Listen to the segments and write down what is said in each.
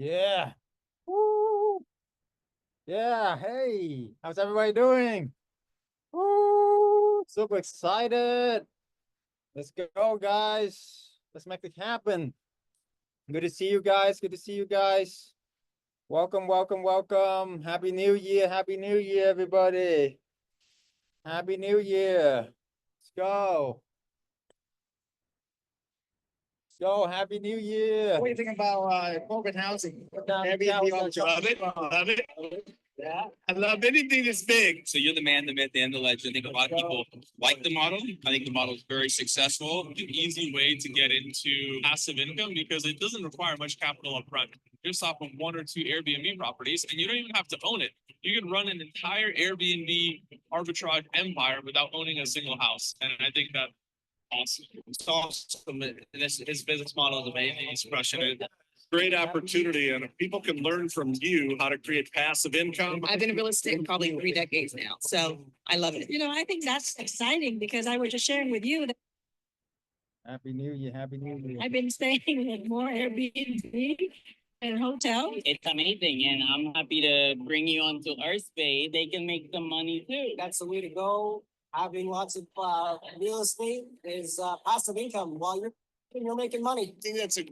Yeah. Woo. Yeah. Hey, how's everybody doing? Woo. Super excited. Let's go, guys. Let's make it happen. Good to see you guys. Good to see you guys. Welcome, welcome, welcome. Happy New Year. Happy New Year, everybody. Happy New Year. Let's go. Let's go. Happy New Year. What do you think about corporate housing? Airbnb Love it. Love it. Yeah. I love anything that's big. So you're the man, the myth, and the legend. I think a lot of people like the model. I think the model is very successful. An easy way to get into passive income because it doesn't require much capital up front. Just off of one or two Airbnb properties, and you don't even have to own it. You can run an entire Airbnb arbitrage empire without owning a single house. And I think that awesome. It's awesome. His business model is amazing. He's crushing it. Great opportunity, and if people can learn from you how to create passive income. I've been in real estate probably 3 decades now, so I love it. I think that's exciting because I was just sharing with you that Happy New Year. Happy New Year. I've been staying at more Airbnb and hotels. It's amazing, and I'm happy to bring you onto our space. They can make some money too. That's the way to go. Having lots of real estate is passive income while you're making money. I think that's a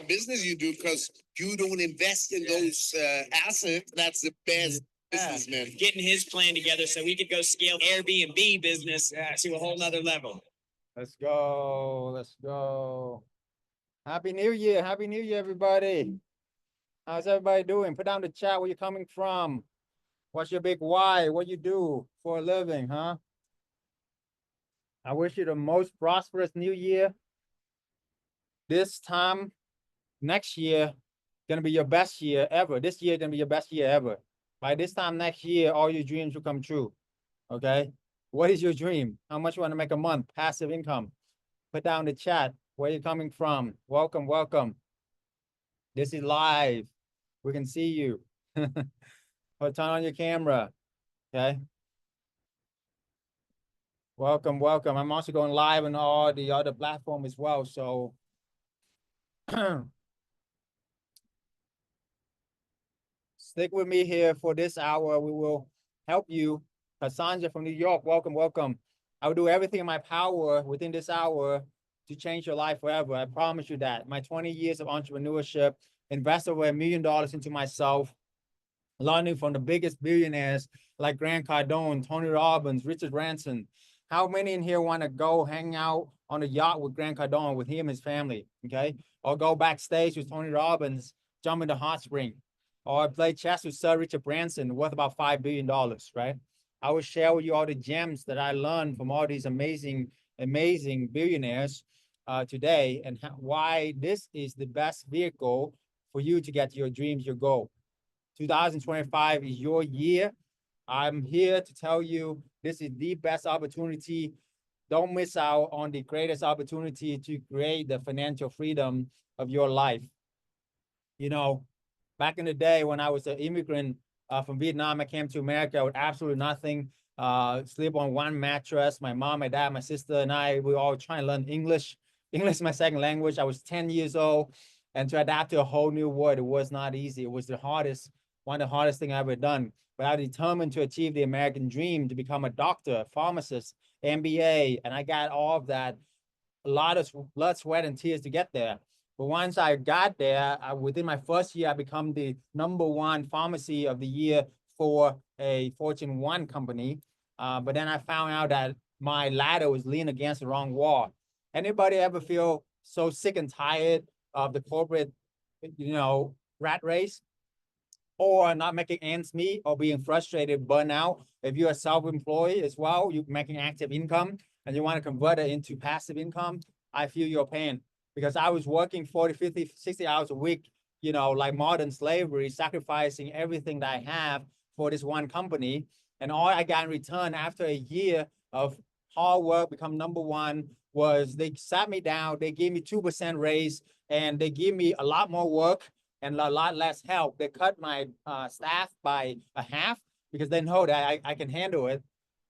business you do because you don't invest in those assets. That's the best business, man. Getting his plan together so we could go scale Airbnb business to a whole nother level. Let's go. Let's go. Happy New Year. Happy New Year, everybody. How's everybody doing? Put down the chat where you're coming from. What's your big why? What you do for a living, huh? I wish you the most prosperous new year. This time next year, gonna be your best year ever. This year gonna be your best year ever. By this time next year, all your dreams will come true. Okay? What is your dream? How much you want to make a month? Passive income. Put down the chat where you're coming from. Welcome, welcome. This is live. We can see you. Or turn on your camera. Okay. Welcome, welcome. I'm also going live on all the other platforms as well. So stick with me here for this hour. We will help you. Cassandra from New York, welcome, welcome. I will do everything in my power within this hour to change your life forever. I promise you that. My 20 years of entrepreneurship, invest over $1 million into myself, learning from the biggest billionaires like Grant Cardone, Tony Robbins, Richard Branson. How many in here want to go hang out on a yacht with Grant Cardone, with him and his family, okay? Or go backstage with Tony Robbins, jump in the hot spring, or play chess with Sir Richard Branson, worth about $5 billion, right? I will share with you all the gems that I learned from all these amazing, amazing billionaires today, and why this is the best vehicle for you to get your dreams, your goal. 2025 is your year. I'm here to tell you this is the best opportunity. Don't miss out on the greatest opportunity to create the financial freedom of your life. You know, back in the day when I was an immigrant from Vietnam, I came to America with absolutely nothing. Sleep on one mattress. My mom, my dad, my sister, and I, we were all trying to learn English. English is my second language. I was 10 years old. And to adapt to a whole new world, it was not easy. It was the hardest, one of the hardest things I've ever done. But I determined to achieve the American dream, to become a doctor, pharmacist, MBA. And I got all of that, a lot of blood, sweat, and tears to get there. But once I got there, within my first year, I become the #1 pharmacy of the year for a Fortune 1 company. But then I found out that my ladder was leaning against the wrong wall. Anybody ever feel so sick and tired of the corporate, rat race, or not making ends meet, or being frustrated, burnout? If you're a self-employed as well, you're making active income and you want to convert it into passive income, I feel your pain, because I was working 40, 50, 60 hours a week, like modern slavery, sacrificing everything that I have for this one company. And all I got in return after a year of hard work, become #1, was they sat me down, they gave me 2% raise, and they give me a lot more work and a lot less help. They cut my staff by a half because they know that I can handle it.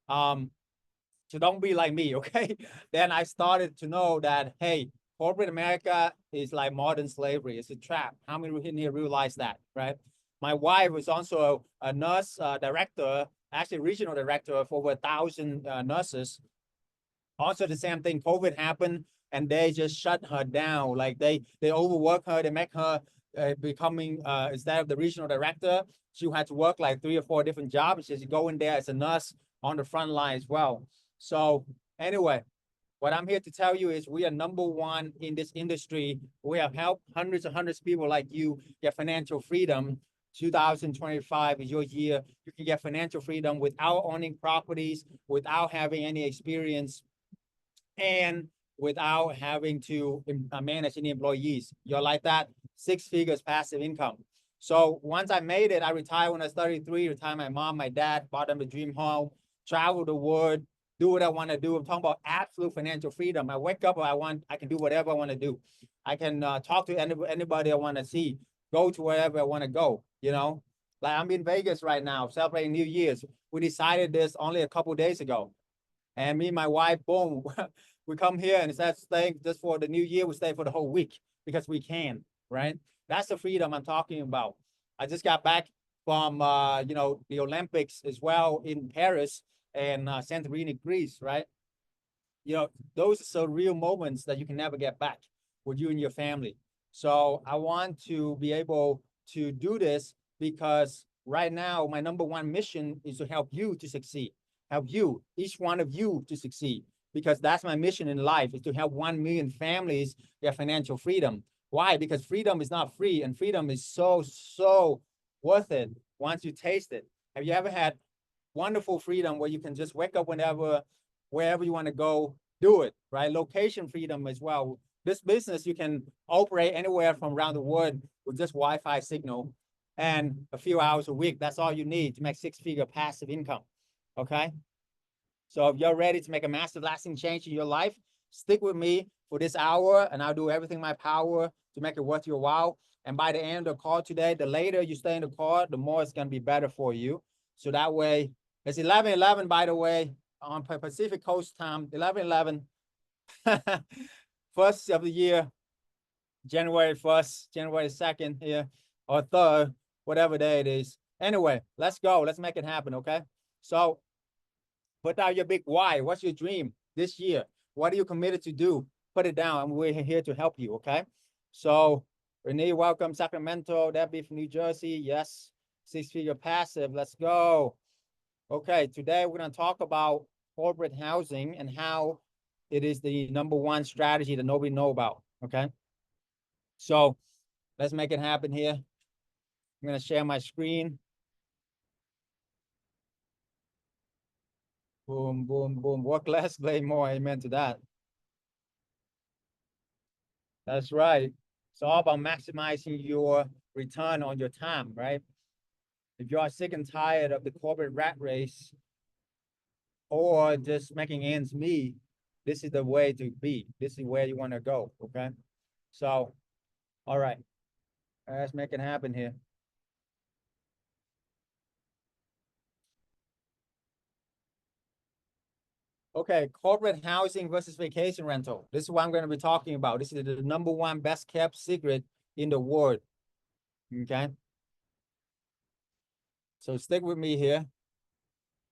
So don't be like me, okay? Then I started to know that, hey, corporate America is like modern slavery. It's a trap. How many in here realize that, right? My wife was also a nurse director, actually regional director for over 1,000 nurses. Also the same thing, COVID happened and they just shut her down. Like they overwork her, they make her becoming, instead of the regional director, she had to work like 3 or 4 different jobs. She's going there as a nurse on the front line as well. So anyway, what I'm here to tell you is we are #1 in this industry. We have helped hundreds and hundreds of people like you get financial freedom. 2025 is your year. You can get financial freedom without owning properties, without having any experience, and without having to manage any employees. You're like that, 6 figures passive income. So once I made it, I retired when I was 33, retired my mom, my dad, bought them a dream home, travel the world, do what I want to do. I'm talking about absolute financial freedom. I wake up, I can do whatever I want to do. I can talk to anybody I want to see, go to wherever I want to go, you know? Like I'm in Vegas right now, celebrating New Year's. We decided this only a couple days ago. And me and my wife, boom, we come here and instead of staying just for the new year, we stay for the whole week because we can, right? That's the freedom I'm talking about. I just got back from, you know, the Olympics as well in Paris and Santorini, Greece, right? You know, those are so real moments that you can never get back with you and your family. So I want to be able to do this because right now, my #1 mission is to help you to succeed. Help you, each one of you to succeed, because that's my mission in life is to help 1 million families get financial freedom. Why? Because freedom is not free and freedom is so worth it once you taste it. Have you ever had wonderful freedom where you can just wake up whenever, wherever you want to go, do it, right? Location freedom as well. This business, you can operate anywhere from around the world with just Wi-Fi signal and a few hours a week. That's all you need to make 6-figure passive income. Okay. So if you're ready to make a massive lasting change in your life, stick with me for this hour and I'll do everything in my power to make it worth your while. And by the end of the call today, the later you stay in the call, the more it's going to be better for you. So that way, it's 11:11, by the way, on Pacific Coast time, 11:11, first of the year, January 1st, January 2nd here, or 3rd, whatever day it is. Anyway, let's go. Let's make it happen, okay? So put out your big why. What's your dream this year? What are you committed to do? Put it down, and we're here to help you, okay? So, Renee, welcome. Sacramento, Debbie from New Jersey. Yes, 6-figure passive. Let's go. Okay, today we're going to talk about corporate housing and how it is the #1 strategy that nobody knows about, okay? So, let's make it happen here. I'm going to share my screen. Boom, boom, boom. Work less, play more. Amen to that. That's right. It's all about maximizing your return on your time, right? If you are sick and tired of the corporate rat race or just making ends meet, this is the way to be. This is where you want to go, okay? So, all right. Let's make it happen here. Okay, corporate housing versus vacation rental. This is what I'm going to be talking about. This is the #1 best kept secret in the world. Okay. So stick with me here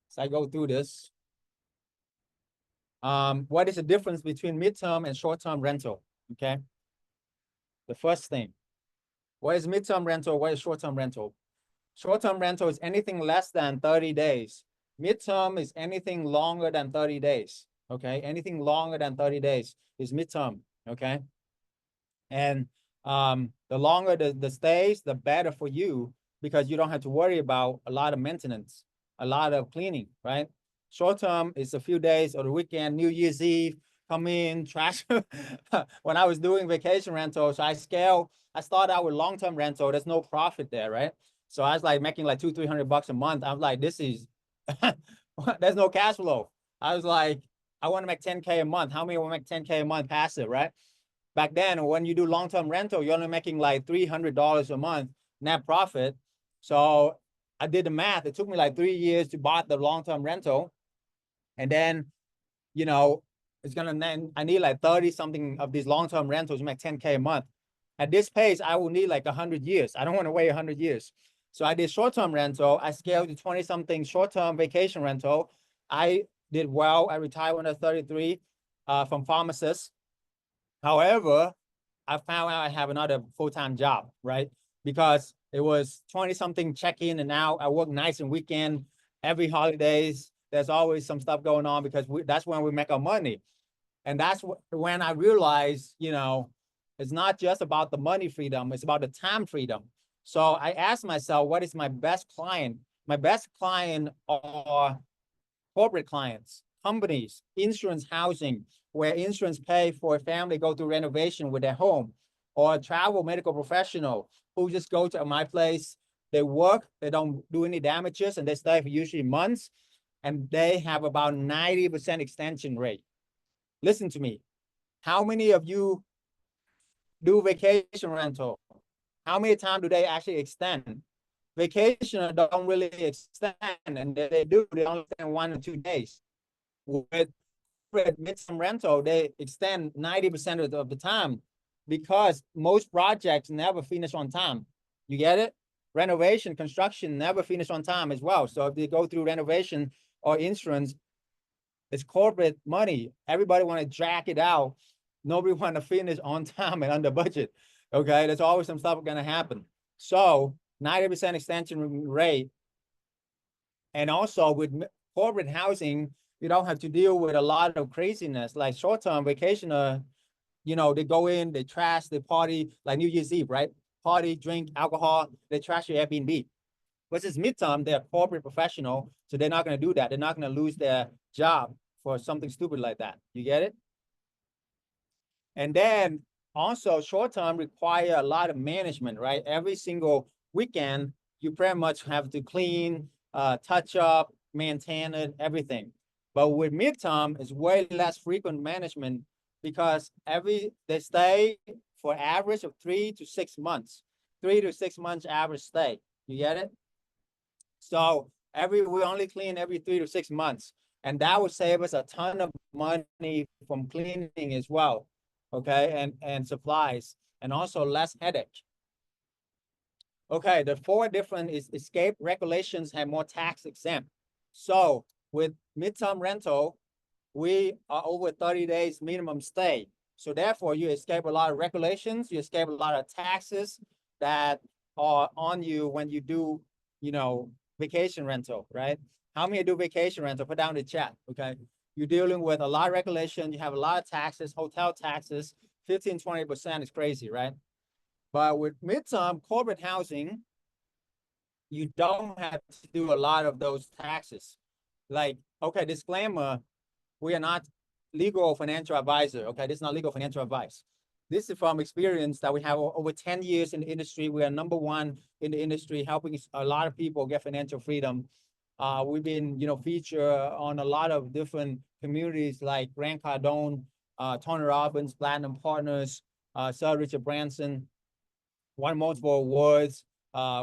as I go through this. What is the difference between midterm and short-term rental? Okay. The first thing, what is midterm rental? What is short-term rental? Short-term rental is anything less than 30 days. Midterm is anything longer than 30 days. Okay. Anything longer than 30 days is midterm. Okay. And the longer the stays, the better for you because you don't have to worry about a lot of maintenance, a lot of cleaning, right? Short term is a few days or the weekend, New Year's Eve, come in, trash. When I was doing vacation rentals, I started out with long-term rental. There's no profit there, right? So I was like making like $200-300 a month. I'm like, this is, there's no cash flow. I was like, I want to make 10K a month. How many will make 10K a month passive, right? Back then, when you do long-term rental, you're only making like $300 a month net profit. So I did the math. It took me like 3 years to buy the long-term rental. And then, you know, it's gonna then I need like 30 something of these long-term rentals to make 10K a month. At this pace, I will need like 100 years. I don't want to wait 100 years. So I did short-term rental. I scaled to 20 something short-term vacation rental. I did well. I retired when I was 33 from pharmacist. However, I found out I have another full-time job, right? Because it was 20 something check-in and out. I work nights and weekend, every holidays. There's always some stuff going on because that's when we make our money. And that's when I realized, you know, it's not just about the money freedom, it's about the time freedom. So I asked myself, what is my best client? My best client are corporate clients, companies, insurance, housing, where insurance pay for a family go through renovation with their home, or a travel medical professional who just go to my place, they work, they don't do any damages, and they stay for usually months, and they have about 90% extension rate. Listen to me. How many of you do vacation rental? How many times do they actually extend? Vacation don't really extend, and they do, they only extend 1 or 2 days. With midterm rental, they extend 90% of the time because most projects never finish on time. You get it? Renovation, construction never finish on time as well. So if they go through renovation or insurance, it's corporate money. Everybody want to drag it out. Nobody want to finish on time and under budget. Okay, there's always some stuff going to happen. So 90% extension rate. And also with corporate housing, you don't have to deal with a lot of craziness like short-term vacationer. You know, they go in, they trash, they party like New Year's Eve, right? Party, drink, alcohol, they trash your Airbnb. Versus midterm, they're corporate professional, so they're not going to do that. They're not going to lose their job for something stupid like that. You get it? And then also short-term require a lot of management, right? Every single weekend, you pretty much have to clean, touch up, maintain it, everything. But with midterm, it's way less frequent management because they stay for average of 3 to 6 months, 3 to 6 months average stay. You get it? So we only clean every 3 to 6 months, and that would save us a ton of money from cleaning as well, okay, and supplies, and also less headache. Okay, the 4 different is escape regulations have more tax exempt. So with midterm rental, we are over 30 days minimum stay. So therefore, you escape a lot of regulations, you escape a lot of taxes that are on you when you do, you know, vacation rental, right? How many do vacation rental? Put down in the chat, okay? You're dealing with a lot of regulation, you have a lot of taxes, hotel taxes, 15, 20% is crazy, right? But with midterm corporate housing, you don't have to do a lot of those taxes. Like, okay, disclaimer, we are not legal financial advisor, okay? This is not legal financial advice. This is from experience that we have over 10 years in the industry. We are #1 in the industry, helping a lot of people get financial freedom. We've been, you know, featured on a lot of different communities like Grant Cardone, Tony Robbins, Platinum Partners, Sir Richard Branson, won multiple awards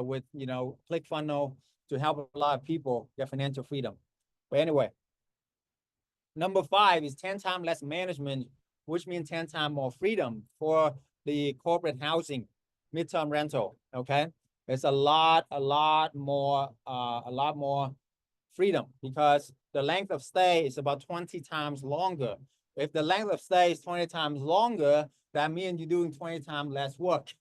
with, you know, ClickFunnels to help a lot of people get financial freedom. But anyway, number 5 is 10 times less management, which means 10 times more freedom for the corporate housing midterm rental. Okay, it's a lot more freedom because the length of stay is about 20 times longer. If the length of stay is 20 times longer, that means you're doing 20 times less work.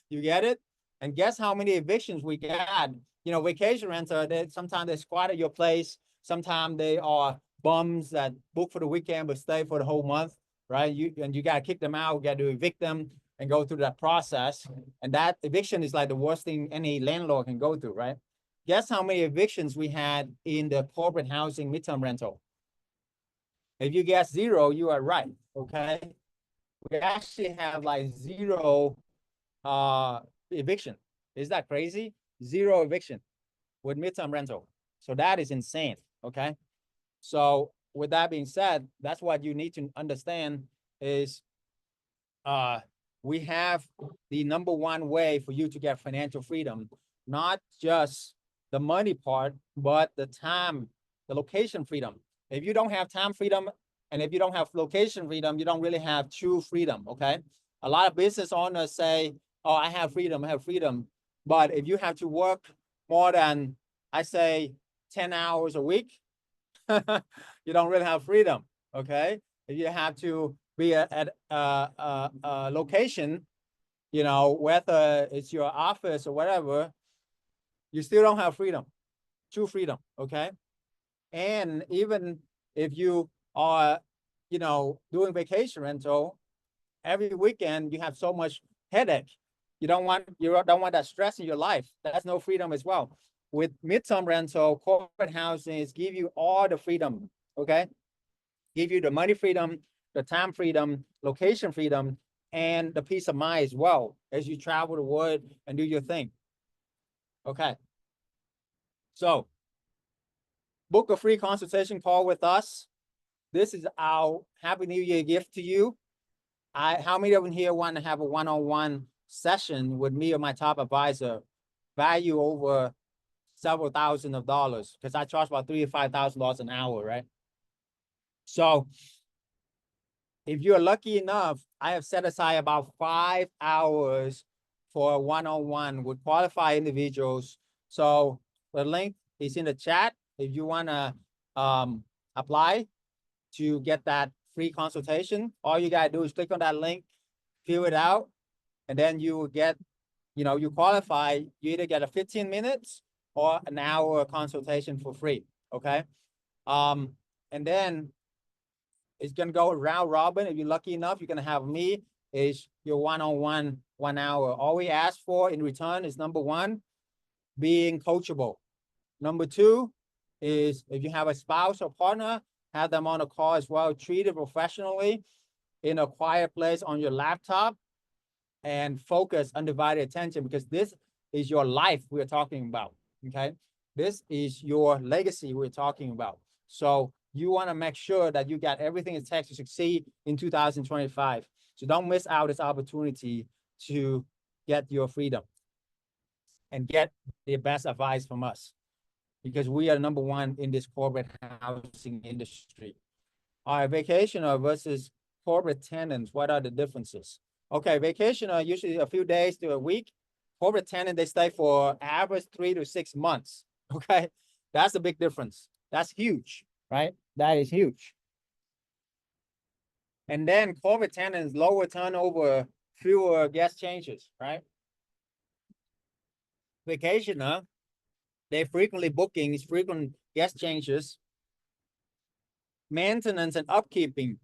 You get it? And guess how many evictions we got? You know, vacation renter, sometimes they squat at your place. Sometimes they are bums that book for the weekend but stay for the whole month, right? You got to kick them out, you got to evict them and go through that process. And that eviction is like the worst thing any landlord can go through, right? Guess how many evictions we had in the corporate housing midterm rental? If you guess 0, you are right, okay? We actually have like 0 eviction. Is that crazy? 0 eviction with midterm rental. So that is insane, okay? So with that being said, that's what you need to understand is we have the #1 way for you to get financial freedom, not just the money part, but the time, the location freedom. If you don't have time freedom And if you don't have location freedom, you don't really have true freedom, okay? A lot of business owners say, oh, I have freedom, I have freedom. But if you have to work more than, I say, 10 hours a week, you don't really have freedom, okay? If you have to be at a location, you know, whether it's your office or whatever, you still don't have freedom, true freedom, okay? And even if you are, you know, doing vacation rental, every weekend you have so much headache. You don't want that stress in your life. That's no freedom as well. With midterm rental, corporate housings give you all the freedom, okay? Give you the money freedom, the time freedom, location freedom, and the peace of mind as well as you travel the world and do your thing. Okay. So book a free consultation call with us. This is our Happy New Year gift to you. How many of you here want to have a one-on-one session with me or my top advisor? Value over several thousand of dollars, because I charge about $3,000 to $5,000 an hour, right? So if you're lucky enough, I have set aside about 5 hours for a one-on-one with qualified individuals. So the link is in the chat. If you want to apply to get that free consultation, all you got to do is click on that link, fill it out, and then you will get, you know, you qualify, you either get a 15 minutes or an hour consultation for free, okay? And then it's gonna go round robin. If you're lucky enough, you're gonna have me is your one-on-one 1 hour. All we ask for in return is number one, being coachable. Number two is if you have a spouse or partner, have them on a call as well, treated professionally in a quiet place on your laptop and focus undivided attention, because this is your life we're talking about, okay? This is your legacy we're talking about. So you want to make sure that you got everything it takes to succeed in 2025. So don't miss out this opportunity to get your freedom and get the best advice from us, because we are number one in this corporate housing industry. All right, vacationer versus corporate tenants, what are the differences? Okay, vacationer usually a few days to a week. Corporate tenant, they stay for average 3 to 6 months, okay? That's a big difference. That's huge, right? That is huge. And then corporate tenants, lower turnover, fewer guest changes, right? Vacationer, they frequently bookings, frequent guest changes, maintenance and upkeeping.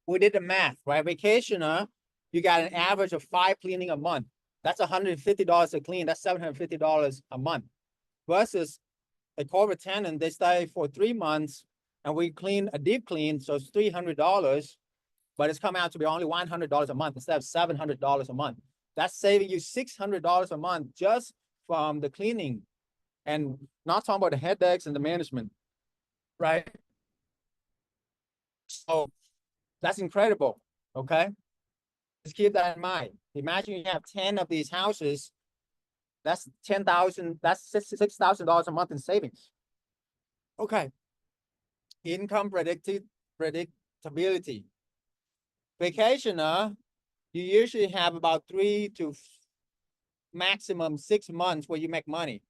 We did the math, right? Vacationer, you got an average of 5 cleaning a month. That's $150 to clean. That's $750 a month. Versus a corporate tenant, they stay for 3 months and we clean a deep clean, so it's $300, but it's coming out to be only $100 a month instead of $700 a month. That's saving you $600 a month just from the cleaning, and not talking about the headaches and the management, right? So that's incredible, okay? Just keep that in mind. Imagine you have 10 of these houses, that's 10,000, that's $6,000 a month in savings. Okay. Income predictability. Vacationer, you usually have about 3 to maximum 6 months where you make money.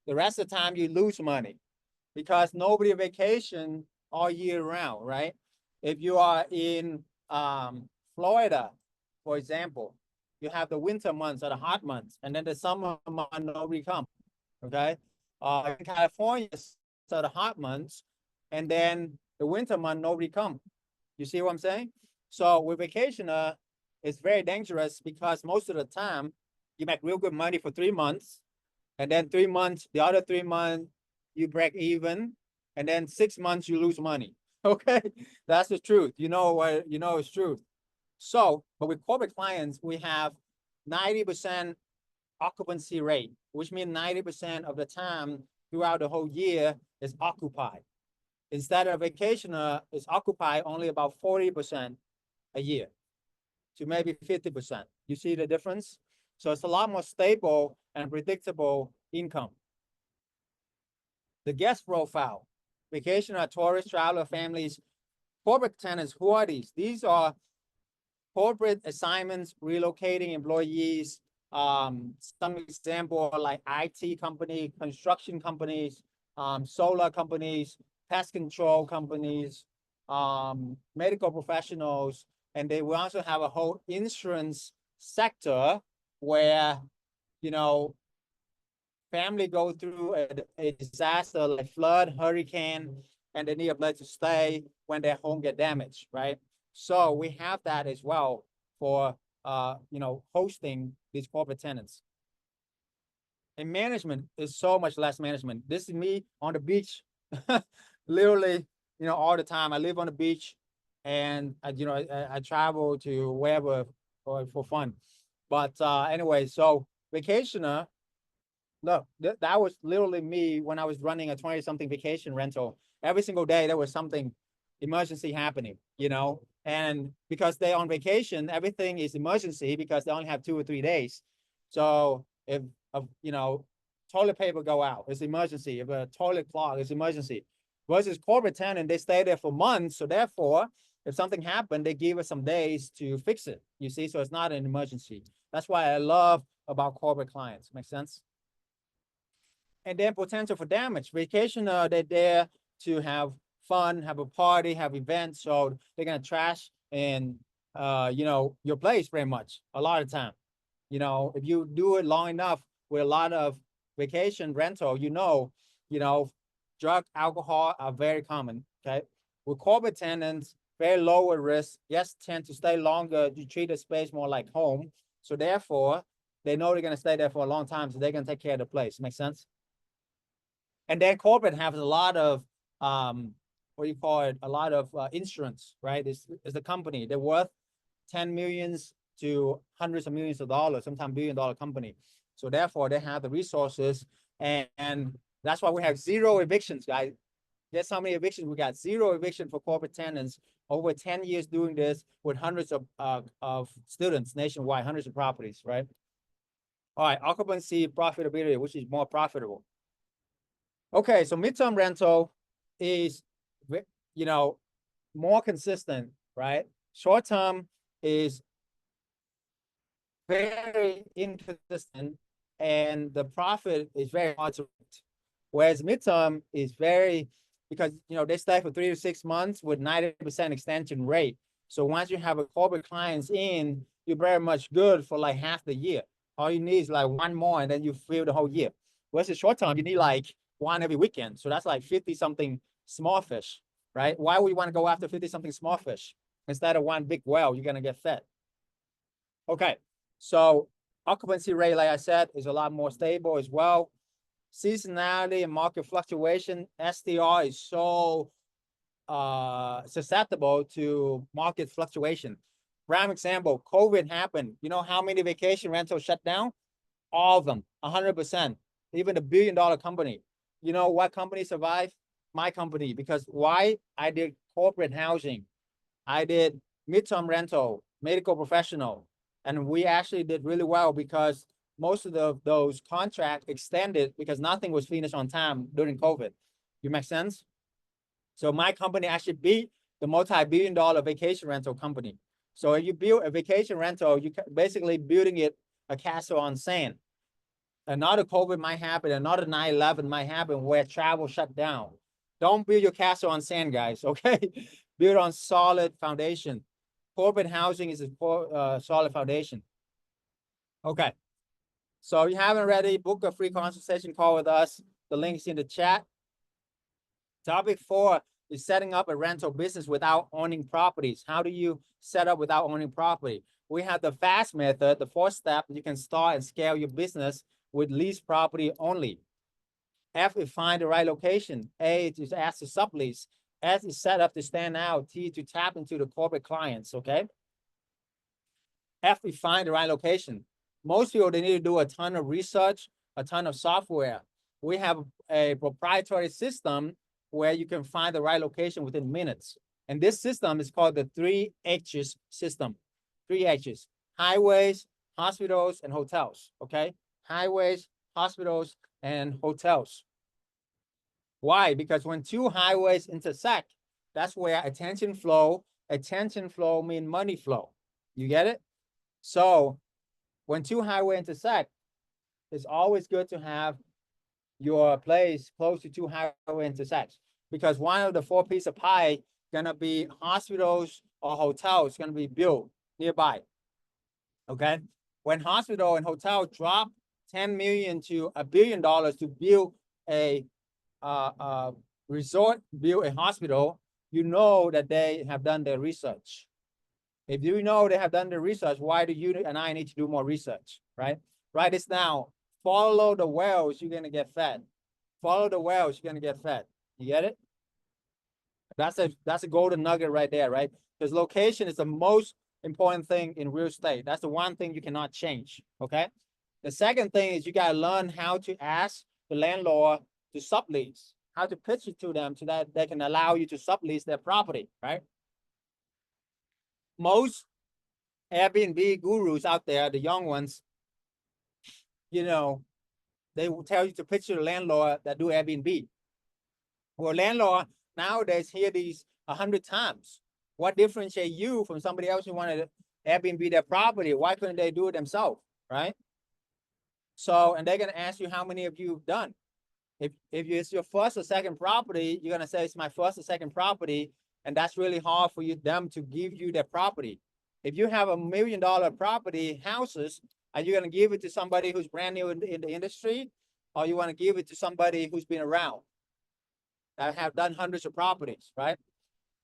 The rest of the time you lose money because nobody vacation all year round, right? If you are in Florida, for example, you have the winter months or the hot months, and then the summer month, nobody come, okay? In California, so the hot months, and then the winter month, nobody come. You see what I'm saying? So with vacationer, it's very dangerous because most of the time, you make real good money for 3 months, and then 3 months, the other 3 months, you break even, and then 6 months, you lose money. Okay, that's the truth. You know what, you know it's truth. So, but with corporate clients, we have 90% occupancy rate, which means 90% of the time throughout the whole year is occupied. Instead of vacationer is occupied only about 40% a year to maybe 50%. You see the difference? So it's a lot more stable and predictable income. The guest profile, vacationer, tourists, traveler, families, corporate tenants, who are these? These are corporate assignments, relocating employees. Some example are like IT company, construction companies, solar companies, pest control companies, medical professionals, and they will also have a whole insurance sector where, you know, family go through a disaster like flood, hurricane, and they need a place to stay when their home get damaged, right? So we have that as well for you know, hosting these corporate tenants. And management is so much less management. This is me on the beach, literally, you know, all the time. I live on the beach, and you know, I travel to wherever for fun. But anyway, so vacationer, look, that was literally me when I was running a 20-something vacation rental. Every single day there was something emergency happening, you know, and because they're on vacation, everything is emergency because they only have 2 or 3 days. So if you know, toilet paper go out, it's emergency. If a toilet clog, it's emergency. Versus corporate tenant, they stay there for months. So therefore, if something happened, they give us some days to fix it. You see, so it's not an emergency. That's why I love about corporate clients. Make sense? And then potential for damage. Vacationer, they're there to have fun, have a party, have events. So they're gonna trash and you know, your place very much a lot of time. You know, if you do it long enough with a lot of vacation rental, you know, drug, alcohol are very common. Okay, with corporate tenants, very lower risk. Yes, tend to stay longer. You treat the space more like home. So therefore, they know they're gonna stay there for a long time, so they're gonna take care of the place. Make sense? And then corporate has a lot of what do you call it? A lot of insurance, right? It's the company. They're worth 10 millions to hundreds of millions of dollars, sometimes $1 billion company. So therefore, they have the resources, and that's why we have 0 evictions, guys. Guess how many evictions we got? 0 eviction for corporate tenants over 10 years doing this with hundreds of students nationwide, hundreds of properties, right? All right, occupancy profitability, which is more profitable. Okay, so midterm rental is, you know, more consistent, right? Short term is very inconsistent, and the profit is very hard to predict. Whereas midterm is very, because you know they stay for 3 to 6 months with 90% extension rate. So once you have a corporate clients in, you're very much good for like half the year. All you need is like one more, and then you fill the whole year. Whereas the short term, you need like one every weekend. So that's like 50-something small fish, right? Why would you want to go after 50-something small fish instead of one big whale? You're gonna get fed. Okay, so occupancy rate, like I said, is a lot more stable as well. Seasonality and market fluctuation, STR is so susceptible to market fluctuation. Prime example, COVID happened. You know how many vacation rentals shut down? All of them, 100%. Even the $1 billion company. You know what company survived? My company. Because why? I did corporate housing. I did midterm rental, medical professional. And we actually did really well because most of those contracts extended because nothing was finished on time during COVID. You make sense? So my company actually beat the multi-billion dollar vacation rental company. So if you build a vacation rental, you basically building it a castle on sand. Another COVID might happen, another 9/11 might happen where travel shut down. Don't build your castle on sand, guys, okay? Build on solid foundation. Corporate housing is a solid foundation. Okay. So if you haven't already, book a free consultation call with us. The link is in the chat. Topic 4 is setting up a rental business without owning properties. How do you set up without owning property? We have the FAST method, the 4th step. You can start and scale your business with lease property only. F is find the right location. A is ask to sublease. S is set up to stand out. T to tap into the corporate clients, okay? F is find the right location. Most people, they need to do a ton of research, a ton of software. We have a proprietary system where you can find the right location within minutes. And this system is called the 3 H's system. 3 H's, highways, hospitals, and hotels, okay? Highways, hospitals, and hotels. Why? Because when 2 highways intersect, That's where attention flow mean money flow. You get it? So when two highways intersect, it's always good to have your place close to two highway intersects, because one of the four pieces of pie gonna be hospitals or hotels gonna be built nearby. Okay, when hospital and hotel drop 10 million to $1 billion to build a resort, build a hospital, you know that they have done their research. If you know they have done the research, why do you and I need to do more research, right? Write this down. Follow the whales, you're gonna get fed. Follow the whales, you're gonna get fed. You get it? That's a golden nugget right there, right? Because location is the most important thing in real estate. That's the one thing you cannot change. Okay. The second thing is you gotta learn how to ask the landlord to sublease, how to pitch it to them so that they can allow you to sublease their property, right? Most Airbnb gurus out there, the young ones, you know, they will tell you to pitch to the landlord that do Airbnb. Well, landlord nowadays hear these 100 times. What differentiates you from somebody else who wanted to Airbnb their property? Why couldn't they do it themselves, right? So, and they're gonna ask you how many of you've done. If it's your first or second property, you're gonna say it's my first or second property, and that's really hard for them to give you their property. If you have $1 million property houses, are you gonna give it to somebody who's brand new in the industry, or you want to give it to somebody who's been around, that have done hundreds of properties, right?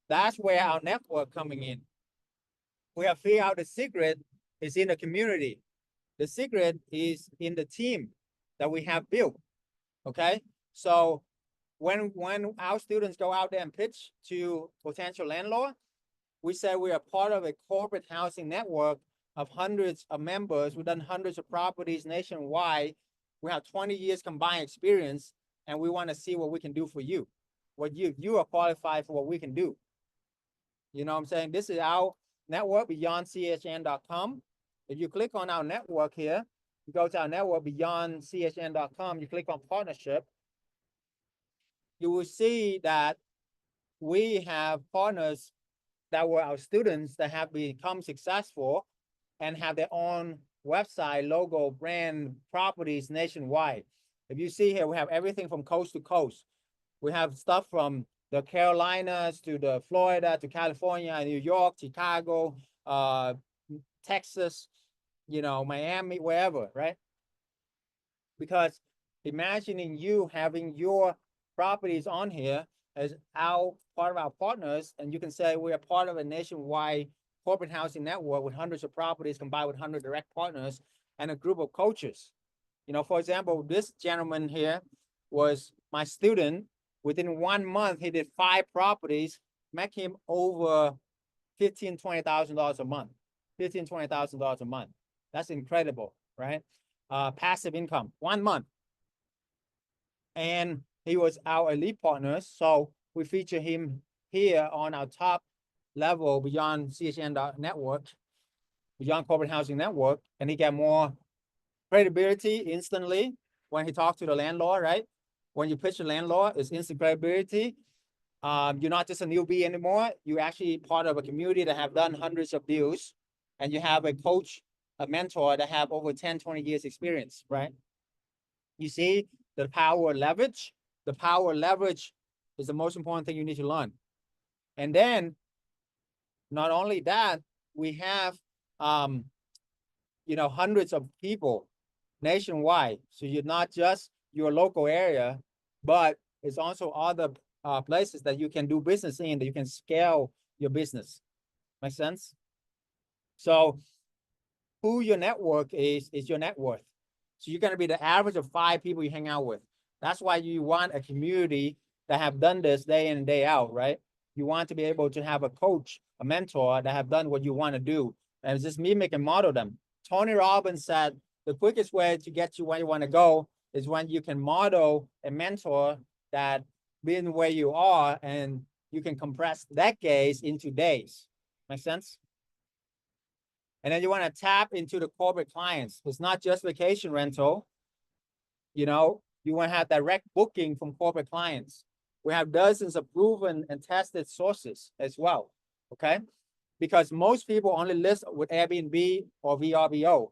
That's where our network coming in. We have figured out the secret is in the community. The secret is in the team that we have built. Okay, so when our students go out there and pitch to potential landlord, we say we are part of a corporate housing network of hundreds of members. We've done hundreds of properties nationwide. We have 20 years combined experience, and we want to see what we can do for you. What you are qualified for what we can do. You know what I'm saying? This is our network, beyondchn.com. If you click on our network here, you go to our network, beyondchn.com, you click on partnership, you will see that we have partners that were our students that have become successful and have their own website, logo, brand, properties nationwide. If you see here, we have everything from coast to coast. We have stuff from the Carolinas to the Florida to California, New York, Chicago, Texas, you know, Miami, wherever, right? Because imagining you having your properties on here as part of our partners, and you can say we are part of a nationwide corporate housing network with hundreds of properties combined with 100 direct partners and a group of coaches. You know, for example, this gentleman here was my student. Within 1 month, he did 5 properties, make him over $15,000, $20,000 a month. $15,000, $20,000 a month. That's incredible, right? Passive income, 1 month. And he was our elite partner. So we feature him here on our top level beyond CHN network, beyond corporate housing network. And he got more credibility instantly when he talked to the landlord, right? When you pitch the landlord, it's instant credibility. You're not just a newbie anymore. You're actually part of a community that have done hundreds of deals, and you have a coach, a mentor that have over 10, 20 years experience, right? You see the power of leverage. The power of leverage is the most important thing you need to learn. And then, not only that, we have, you know, hundreds of people nationwide. So you're not just your local area, but it's also other places that you can do business in, that you can scale your business. Make sense? So who your network is your net worth. So you're going to be the average of 5 people you hang out with. That's why you want a community that have done this day in and day out, right? You want to be able to have a coach, a mentor that have done what you want to do. And it's just mimic and model them. Tony Robbins said the quickest way to get you where you want to go is when you can model a mentor that been where you are, and you can compress decades into days. Make sense? And then you want to tap into the corporate clients. It's not just vacation rental. You know, you want to have direct booking from corporate clients. We have dozens of proven and tested sources as well, okay? Because most people only list with Airbnb or VRBO.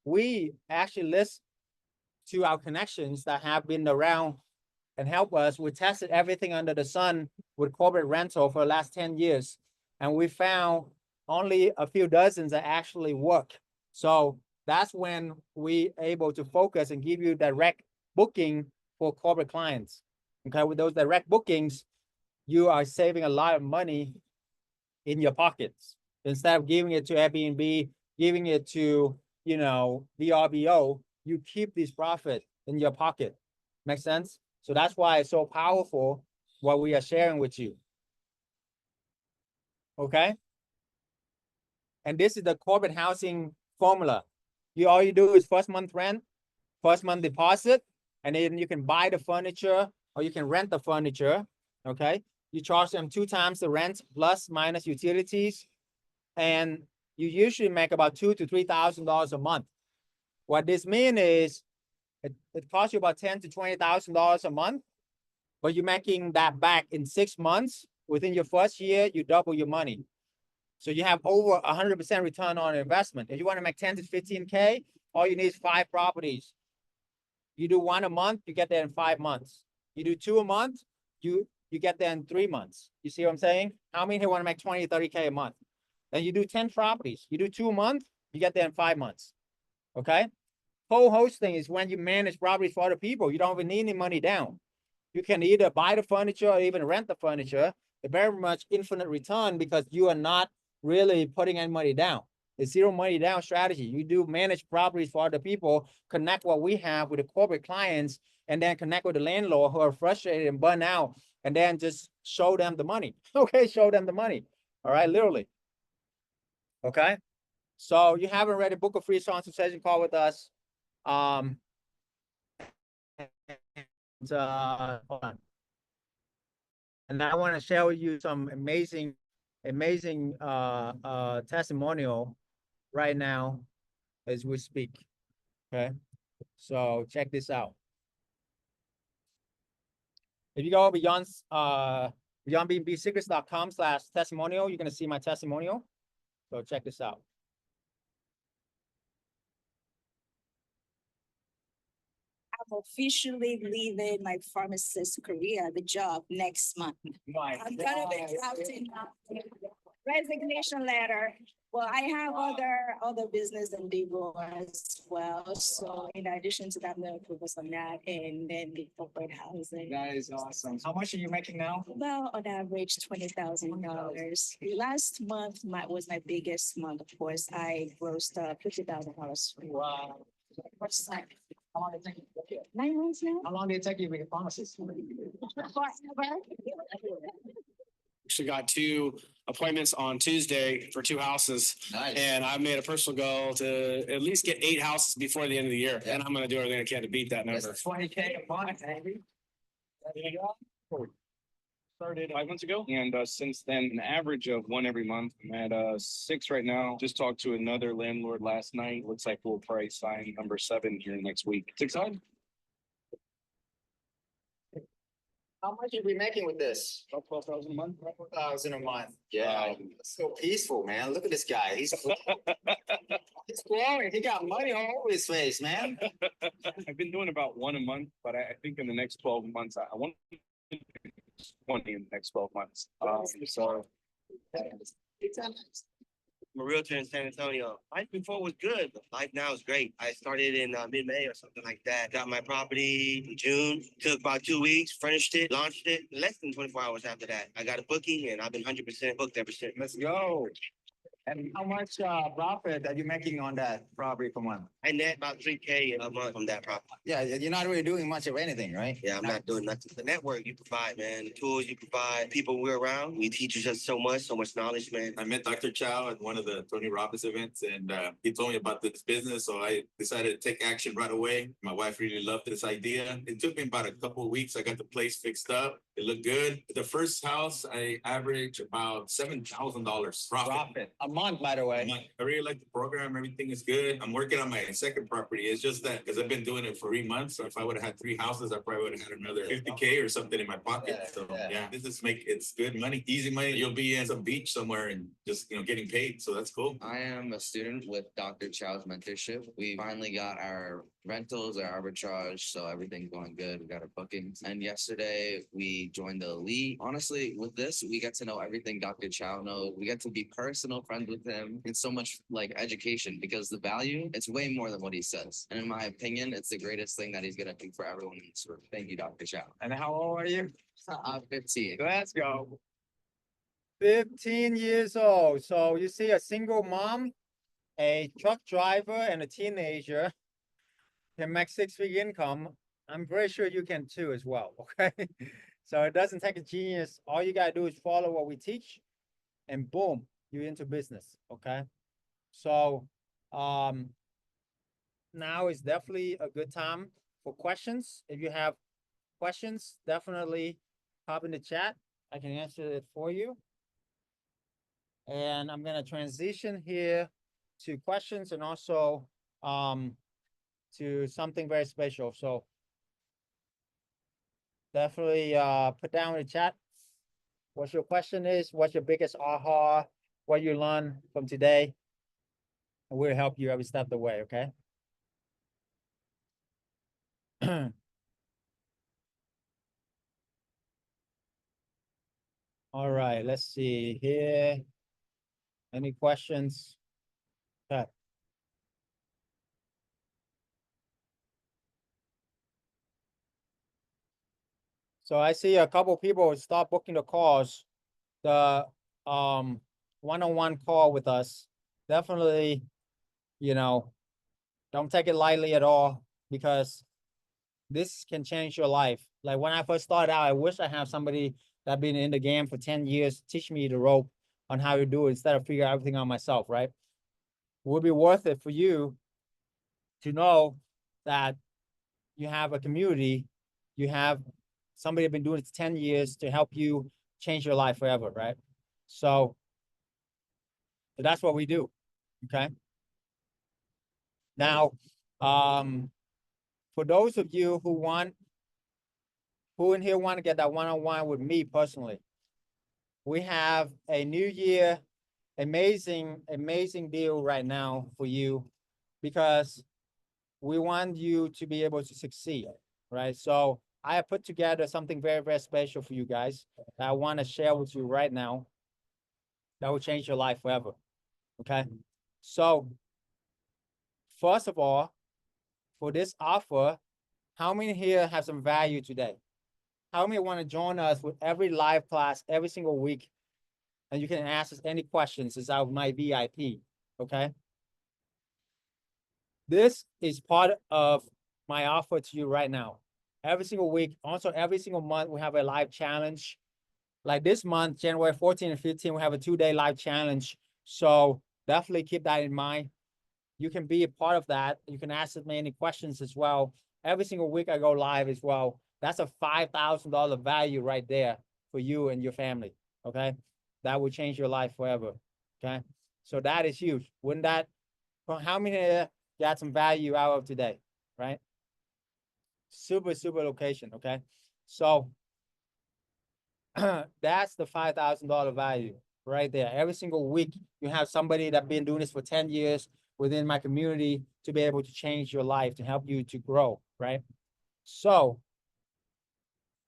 We actually list to our connections that have been around and help us. We tested everything under the sun with corporate rental for the last 10 years. And we found only a few dozens that actually work. So that's when we able to focus and give you direct booking for corporate clients. Okay, with those direct bookings, you are saving a lot of money in your pockets. Instead of giving it to Airbnb, giving it to, VRBO, you keep this profit in your pocket. Make sense? So that's why it's so powerful what we are sharing with you. Okay? And this is the corporate housing formula. All you do is first month rent, first month deposit, and then you can buy the furniture or you can rent the furniture. Okay? You charge them 2 times the rent plus minus utilities, and you usually make about $2,000 to $3,000 a month. What this means is it costs you about $10,000 to $20,000 a month, but you're making that back in 6 months. Within your first year, you double your money. So you have over 100% return on investment. If you want to make 10 to 15K, all you need is 5 properties. You do 1 a month, you get there in 5 months. You do 2 a month, you get there in 3 months. You see what I'm saying? How many here want to make 20, 30K a month? Then you do 10 properties. You do 2 a month, you get there in 5 months. Okay? Co-hosting is when you manage properties for other people. You don't even need any money down. You can either buy the furniture or even rent the furniture. It's very much infinite return because you are not really putting any money down. It's zero money down strategy. You do manage properties for other people, connect what we have with the corporate clients, and then connect with the landlord who are frustrated and burnt out, and then just show them the money. Okay, show them the money. All right, literally. Okay. So you haven't already booked a free song session call with us. Hold on. And I want to share with you some amazing testimonial right now as we speak. Okay. So check this out. If you go beyondbsecrets.com/testimonial, you're going to see my testimonial. So check this out. I'm officially leaving my pharmacist career, the job next month. I'm gonna be drafting resignation letter. Well, I have other business endeavor as well. So in addition to that, I'm gonna focus on that and then the corporate housing. That is awesome. How much are you making now? Well, on average, $20,000. Last month was my biggest month. Of course, I grossed $50,000. Wow. How long did it take you to get here? 9 months now. How long did it take you to be a pharmacist? Forever. Actually got 2 appointments on Tuesday for 2 houses. Nice. And I made a personal goal to at least get 8 houses before the end of the year. Yeah. And I'm gonna do everything I can to beat that number. 20K a month, baby. There you go. Started 5 months ago, and since then, an average of 1 every month. I'm at 6 right now. Just talked to another landlord last night. Looks like we'll probably sign number 7 here next week. It's exciting. How much you be making with this? About 12,000 a month. 12,000 a month. Yeah, so peaceful, man. Look at this guy. He's glowing. He got money all over his face, man. I've been doing about 1 a month, but I think in the next 12 months, I want 20 in the next 12 months. So I'm a realtor in San Antonio. Life before was good, but life now is great. I started in mid-May or something like that. Got my property in June. Took about 2 weeks, furnished it, launched it. Less than 24 hours after that, I got a booking and I've been 100% booked ever since. Let's go. And how much profit are you making on that property per month? I net about 3K a month from that property. Yeah, you're not really doing much of anything, right? Yeah, I'm not doing nothing. The network you provide, man, the tools you provide, people we're around, we teach us so much knowledge, man. I met Dr. Chau at one of the Tony Robbins events, and he told me about this business. So I decided to take action right away. My wife really loved this idea. It took me about a couple of weeks. I got the place fixed up. It looked good. The first house, I average about $7,000 profit. Profit. A month, by the way. I really like the program. Everything is good. I'm working on my second property. It's just that because I've been doing it for 3 months. So if I would have had 3 houses, I probably would have had another 50K or something in my pocket. So yeah, this is it's good money, easy money. You'll be in some beach somewhere and just, getting paid. So that's cool. I am a student with Dr. Chau's mentorship. We finally got our rentals, our arbitrage, so everything's going good. We got our bookings. And yesterday we joined the elite. Honestly, with this, we get to know everything Dr. Chau knows. We get to be personal friends with him. It's so much like education because the value, it's way more than what he says. And in my opinion, it's the greatest thing that he's gonna do for everyone in this room. Thank you, Dr. Chau. And how old are you? I'm 15. Let's go. 15 years old. So you see a single mom, a truck driver, and a teenager can make 6-figure income. I'm very sure you can too as well, okay? So it doesn't take a genius. All you gotta do is follow what we teach and boom, you're into business, okay? So now is definitely a good time for questions. If you have questions, definitely pop in the chat. I can answer it for you. And I'm gonna transition here to questions and also to something very special. So definitely put down in the chat what your question is, what's your biggest aha, what you learned from today. And we'll help you every step of the way, okay? All right, let's see here. Any questions? Okay. So I see a couple people start booking the calls, the one-on-one call with us. Definitely, don't take it lightly at all because this can change your life. Like when I first started out, I wish I had somebody that been in the game for 10 years, teach me the rope on how to do it instead of figure everything out myself, right? It would be worth it for you to know that you have a community, you have somebody been doing it for 10 years to help you change your life forever, right? So that's what we do, okay? Now, for those of you who in here want to get that one-on-one with me personally, we have a New Year amazing deal right now for you because we want you to be able to succeed, right? So I have put together something very, very special for you guys that I want to share with you right now that will change your life forever, okay? So first of all, for this offer, how many here have some value today? How many want to join us with every live class every single week? And you can ask us any questions as my VIP, okay? This is part of my offer to you right now. Every single week, also every single month, we have a live challenge. Like this month, January 14 and 15, we have a 2-day live challenge. So definitely keep that in mind. You can be a part of that. You can ask me any questions as well. Every single week I go live as well. That's a $5,000 value right there for you and your family, okay? That will change your life forever, okay? So that is huge. Wouldn't that, how many got some value out of today, right? Super, super location, okay? So that's the $5,000 value right there. Every single week, you have somebody that's been doing this for 10 years within my community to be able to change your life, to help you to grow, right? So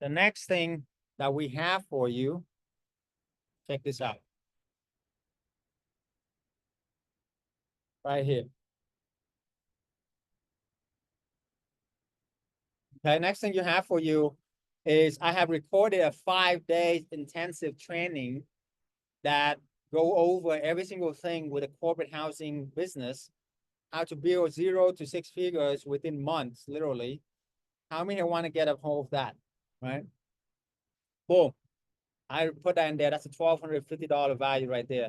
the next thing that we have for you, check this out. Right here. Okay, next thing you have for you is I have recorded a 5-day intensive training that go over every single thing with a corporate housing business, how to build 0 to 6 figures within months, literally. How many want to get a hold of that, right? Boom. I put that in there. That's a $1,250 value right there.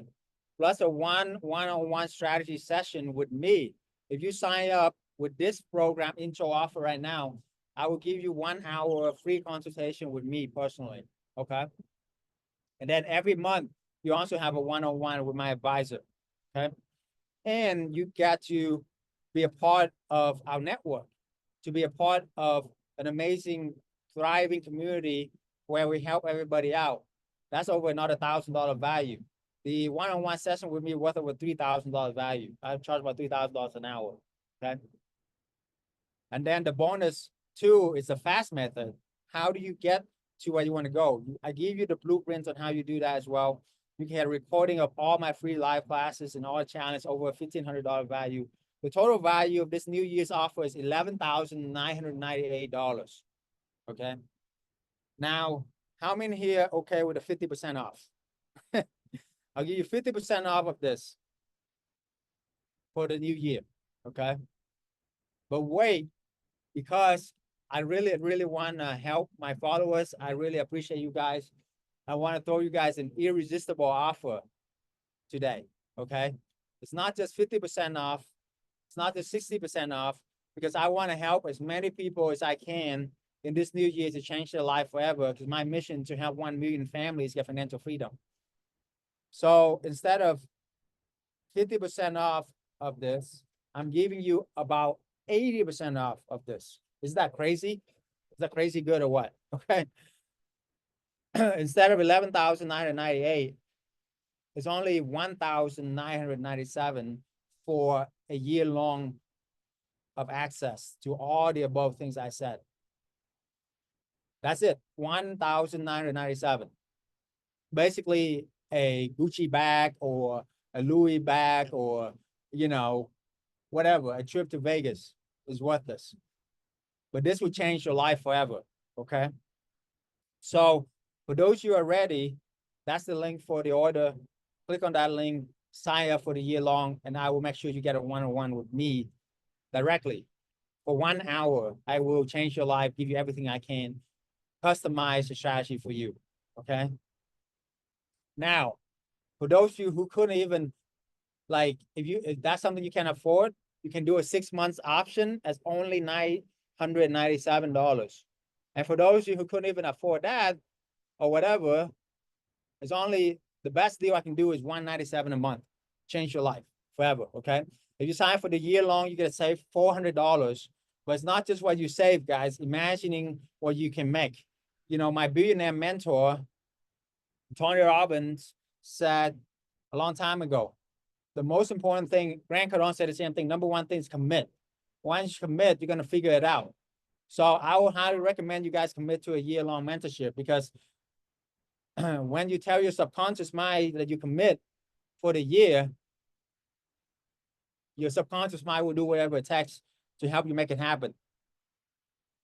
Plus a one-on-one strategy session with me. If you sign up with this program intro offer right now, I will give you 1 hour free consultation with me personally, okay? And then every month, you also have a one-on-one with my advisor, okay? And you get to be a part of our network, to be a part of an amazing, thriving community where we help everybody out. That's over another $1,000 value. The one-on-one session with me worth over $3,000 value. I charge about $3,000 an hour, okay? And then the bonus two is the fast method. How do you get to where you want to go? I give you the blueprints on how you do that as well. You can get a recording of all my free live classes and all channels over $1,500 value. The total value of this New Year's offer is $11,998. Okay. Now, how many here okay with a 50% off? I'll give you 50% off of this for the new year. Okay. But wait, because I really, really want to help my followers. I really appreciate you guys. I want to throw you guys an irresistible offer today, okay? It's not just 50% off. It's not just 60% off, because I want to help as many people as I can in this new year to change their life forever, because my mission to help 1 million families get financial freedom. So instead of 50% off of this, I'm giving you about 80% off of this. Is that crazy? Is that crazy good or what? Okay. Instead of 11,998, it's only 1,997 for a year long of access to all the above things I said. That's it. 1,997. Basically a Gucci bag or a Louis bag or, you know, whatever, a trip to Vegas is worth this. But this will change your life forever, okay? So for those of you who are ready, that's the link for the order. Click on that link, sign up for the year long, and I will make sure you get a one-on-one with me directly. For 1 hour, I will change your life, give you everything I can, customize the strategy for you, okay? Now, for those of you who couldn't even, like, if that's something you can afford, you can do a 6 months option as only $997. And for those of you who couldn't even afford that or whatever, it's only the best deal I can do is $197 a month. Change your life forever, okay? If you sign for the year long, you're gonna save $400. But it's not just what you save, guys. Imagining what you can make. You know, my billionaire mentor, Tony Robbins, said a long time ago, the most important thing, Grant Cardone said the same thing, number one thing is commit. Once you commit, you're gonna figure it out. So I would highly recommend you guys commit to a year-long mentorship, because when you tell your subconscious mind that you commit for the year, your subconscious mind will do whatever it takes to help you make it happen.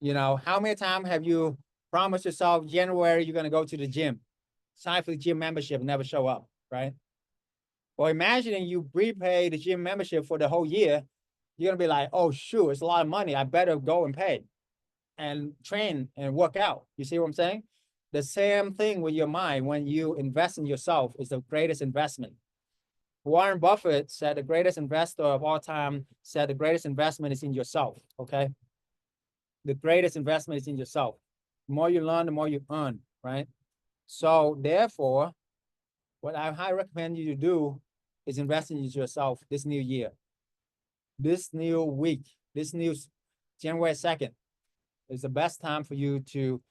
You know, how many times have you promised yourself January you're gonna go to the gym, sign for the gym membership, and never show up, right? Well, imagining you prepay the gym membership for the whole year, you're gonna be like, oh shoot, it's a lot of money. I better go and pay and train and work out. You see what I'm saying? The same thing with your mind. When you invest in yourself, is the greatest investment. Warren Buffett said the greatest investor of all time said the greatest investment is in yourself, okay? The greatest investment is in yourself. The more you learn, the more you earn, right? So therefore, what I highly recommend you to do is invest in yourself this new year. This new week, this new January 2nd is the best time for you to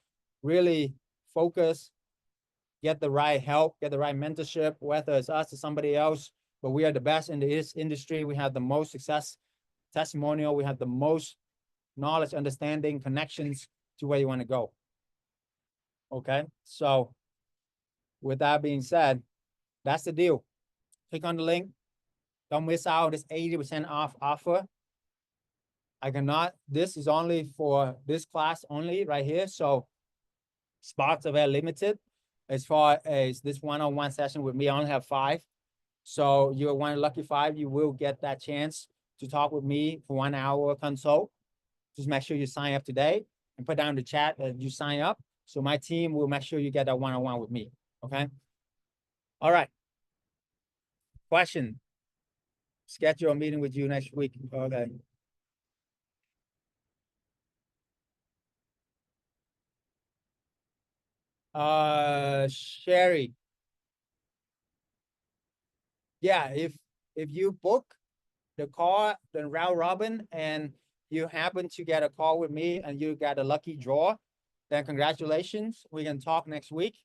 really focus, get the right help, get the right mentorship, whether it's us or somebody else. But we are the best in this industry. We have the most success testimonial. We have the most knowledge, understanding, connections to where you want to go. Okay, so with that being said, that's the deal. Click on the link. Don't miss out this 80% off offer. I cannot, this is only for this class only right here. So spots are very limited. As far as this one-on-one session with me, I only have 5. So you're one lucky 5, you will get that chance to talk with me for 1 hour consult. Just make sure you sign up today and put down in the chat that you sign up. So my team will make sure you get that one-on-one with me, okay? All right. Question. Schedule a meeting with you next week, okay? Sherry. Yeah, if you book the call, the round robin, and you happen to get a call with me and you got a lucky draw, then congratulations. We can talk next week.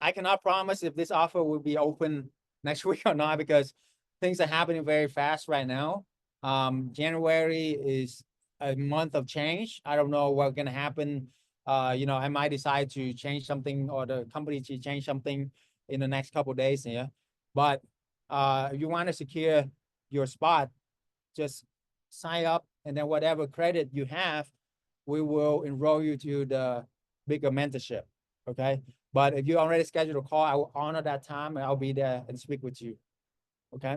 I cannot promise if this offer will be open next week or not because things are happening very fast right now. January is a month of change. I don't know what's gonna happen. I might decide to change something or the company to change something in the next couple of days here. But if you want to secure your spot, just sign up and then whatever credit you have, we will enroll you to the bigger mentorship. Okay. But if you already scheduled a call, I will honor that time and I'll be there and speak with you. Okay.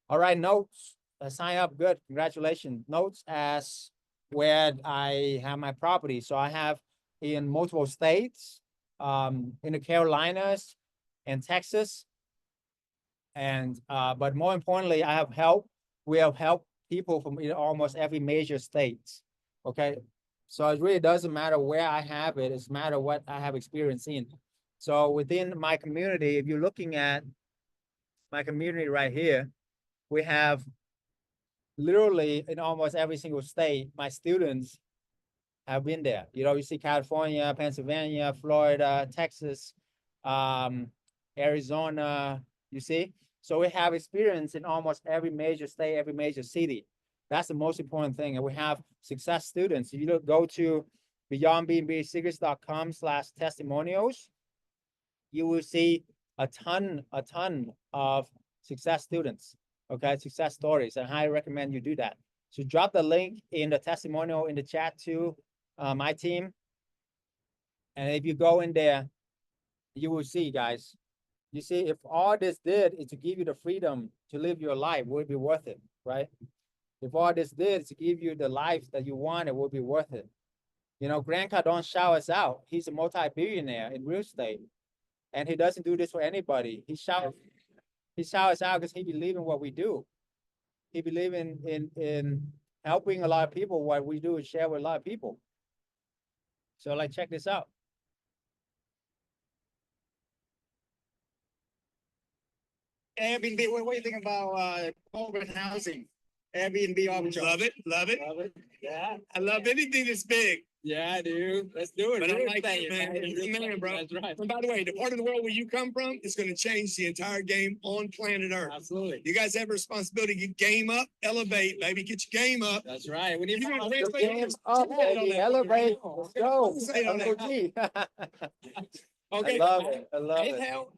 All right. Notes. Sign up. Good. Congratulations. Notes as where I have my property. So I have in multiple states, in the Carolinas and Texas. And but more importantly, I have help. We have helped people from almost every major state. Okay. So it really doesn't matter where I have it, it's matter what I have experience in. So within my community, if you're looking at my community right here, we have literally in almost every single state, my students have been there. You see California, Pennsylvania, Florida, Texas, Arizona, you see? So we have experience in almost every major state, every major city. That's the most important thing. And we have success students. If you go to beyondbnbsecrets.com/testimonials, you will see a ton of success students, okay, success stories. And I highly recommend you do that. So drop the link in the testimonial in the chat to my team. And if you go in there, you will see, guys. You see, if all this did is to give you the freedom to live your life, would it be worth it, right? If all this did is to give you the life that you want, it would be worth it. Grant Cardone shout us out. He's a multi-billionaire in real estate. And he doesn't do this for anybody. He shout us out because he believes in what we do. He believes in helping a lot of people. What we do is share with a lot of people. So check this out. Airbnb, what do you think about corporate housing? Airbnb arbitrage. Love it. Love it. Yeah. I love anything that's big. Yeah, dude. Let's do it. But I Real like estate, you, man. You're a man, bro. That's right. And by the way, the part of the world where you come from is going to change the entire game on planet Earth. Absolutely. You guys have a responsibility to get game up, elevate, baby. Get your game up. That's right. We need You're gonna to translate game this. up, baby. Elevate. Let's go. Say on Uncle that. G. Okay. I love it. I love Hey, it. hell,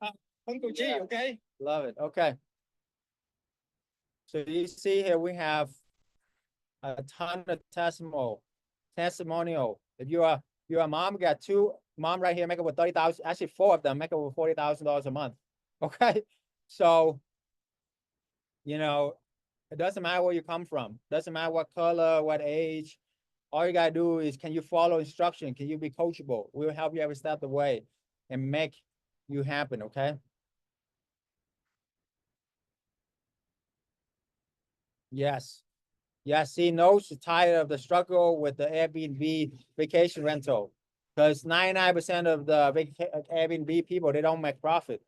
Uncle G, Yeah. okay? Love it. Okay. So you see here we have a ton of testimonial. If you're a mom, you got two mom right here, make over 30,000. Actually, four of them make over $40,000 a month. Okay, so it doesn't matter where you come from. Doesn't matter what color, what age. All you gotta do is, can you follow instruction? Can you be coachable? We'll help you every step of the way and make you happen. Okay. Yes. Yeah, see, Notes is tired of the struggle with the Airbnb vacation rental because 99% of the Airbnb people, they don't make profit.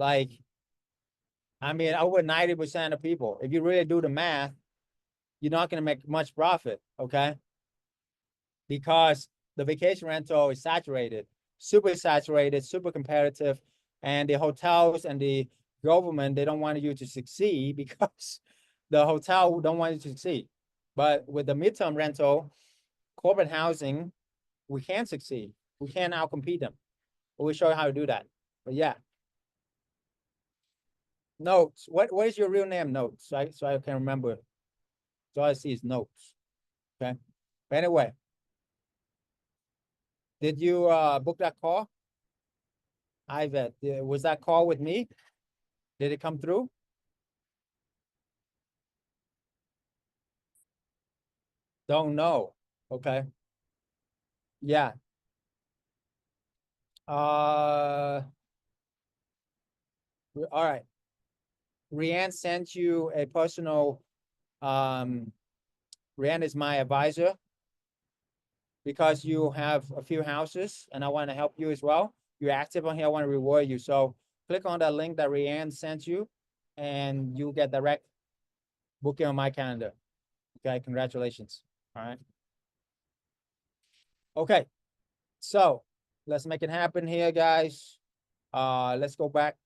Over 90% of people, if you really do the math, you're not going to make much profit, okay? Because the vacation rental is saturated, super competitive, and the hotels and the government, they don't want you to succeed because the hotel don't want you to succeed. But with the midterm rental, corporate housing, we can succeed. We can outcompete them. We'll show you how to do that. But yeah. Notes. What is your real name, Notes? So I can remember. So all I see is Notes. Okay. But anyway. Did you book that call? Ivet, was that call with me? Did it come through? Don't know. Okay. Yeah. All right. Rianne sent you a personal, Rianne is my advisor. because you have a few houses and I want to help you as well. You're active on here, I want to reward you. So click on that link that Rianne sent you and you get direct booking on my calendar. Okay, congratulations. All right. Okay, so let's make it happen here, guys. Let's go back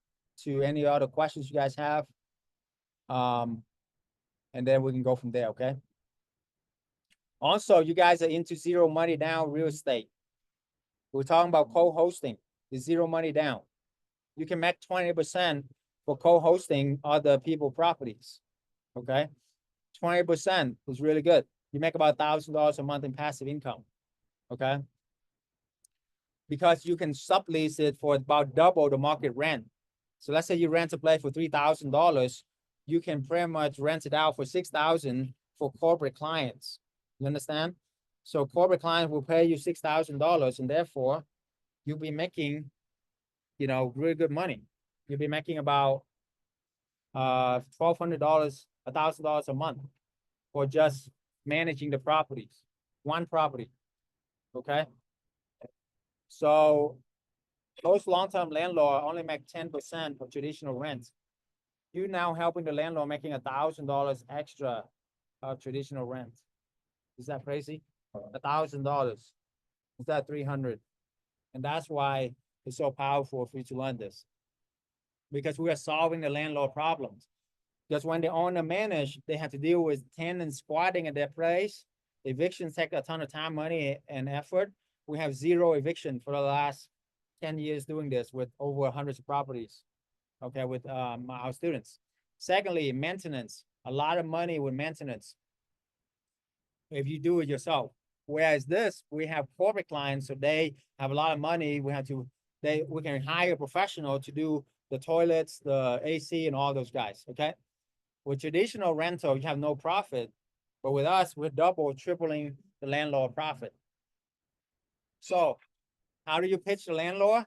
to any other questions you guys have. And then we can go from there, okay? Also, you guys are into zero money down real estate. We're talking about co-hosting, the zero money down. You can make 20% for co-hosting other people properties, okay? 20% is really good. You make about $1,000 a month in passive income, okay? Because you can sublease it for about double the market rent. So let's say you rent a place for $3,000, you can pretty much rent it out for $6,000 for corporate clients. You understand? So corporate clients will pay you $6,000, and therefore you'll be making, you know, really good money. You'll be making about $1,200, $1,000 a month for just managing the properties, one property. Okay. So most long-term landlord only make 10% of traditional rent. You're now helping the landlord making $1,000 extra of traditional rent. Is that crazy? $1,000. Is that 300? And that's why it's so powerful for you to learn this. Because we are solving the landlord problems. Because when the owner manage, they have to deal with tenants squatting at their place. Evictions take a ton of time, money, and effort. We have zero eviction for the last 10 years doing this with over hundreds of properties, okay, with our students. Secondly, maintenance, a lot of money with maintenance if you do it yourself. Whereas this, we have corporate clients, so they have a lot of money. We can hire a professional to do the toilets, the AC, and all those guys, okay? With traditional rental, you have no profit, but with us, we're double, tripling the landlord profit. So how do you pitch the landlord?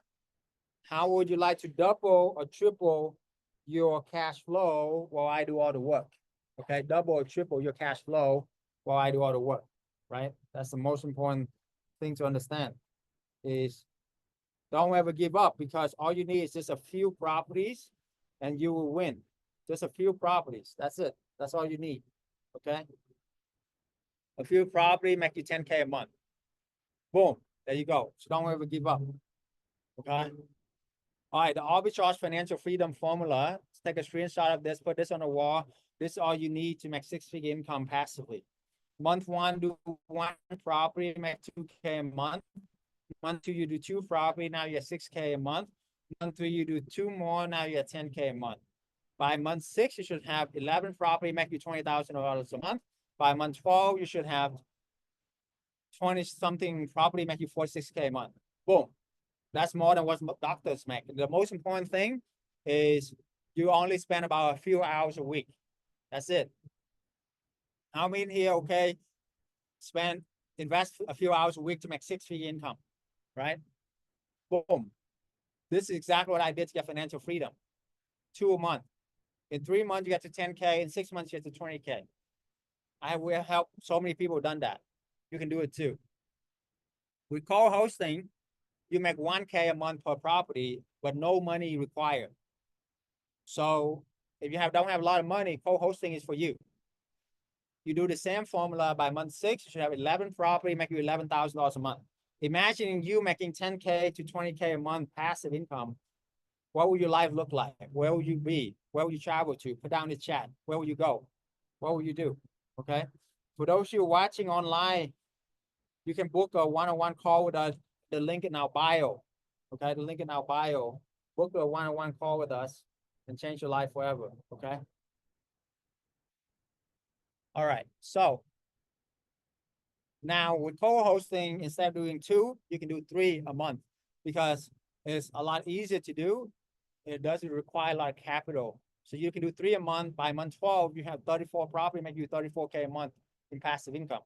How would you like to double or triple your cash flow while I do all the work? Okay, double or triple your cash flow while I do all the work, right? That's the most important thing to understand is don't ever give up, because all you need is just a few properties and you will win. Just a few properties. That's it. That's all you need. Okay. A few property make you 10K a month. Boom. There you go. So don't ever give up. Okay. All right. The arbitrage financial freedom formula. Let's take a screenshot of this, put this on the wall. This is all you need to make six-figure income passively. Month one, do one property, make 2K a month. Month two, you do two property, now you're 6K a month. Month three, you do two more, now you're 10K a month. By month 6, you should have 11 property, make you $20,000 a month. By month 12, you should have 20-something property, make you 46K a month. Boom. That's more than what doctors make. The most important thing is you only spend about a few hours a week. That's it. How many here, okay, invest a few hours a week to make six-figure income, right? Boom. This is exactly what I did to get financial freedom. 2 a month. In 3 months, you get to 10K. In 6 months, you get to 20K. I will help so many people done that. You can do it too. With co-hosting, you make 1K a month per property, but no money required. So if you don't have a lot of money, co-hosting is for you. You do the same formula by month 6, you should have 11 property, make you $11,000 a month. Imagine you making 10K to 20K a month passive income. What will your life look like? Where will you be? Where will you travel to? Put down the chat. Where will you go? What will you do? Okay. For those of you watching online, you can book a one-on-one call with us. The link in our bio. Okay. The link in our bio. Book a one-on-one call with us and change your life forever. Okay. All right. So now with co-hosting, instead of doing 2, you can do 3 a month because it's a lot easier to do. It doesn't require a lot of capital. So you can do 3 a month. By month 12, you have 34 property, make you 34K a month in passive income.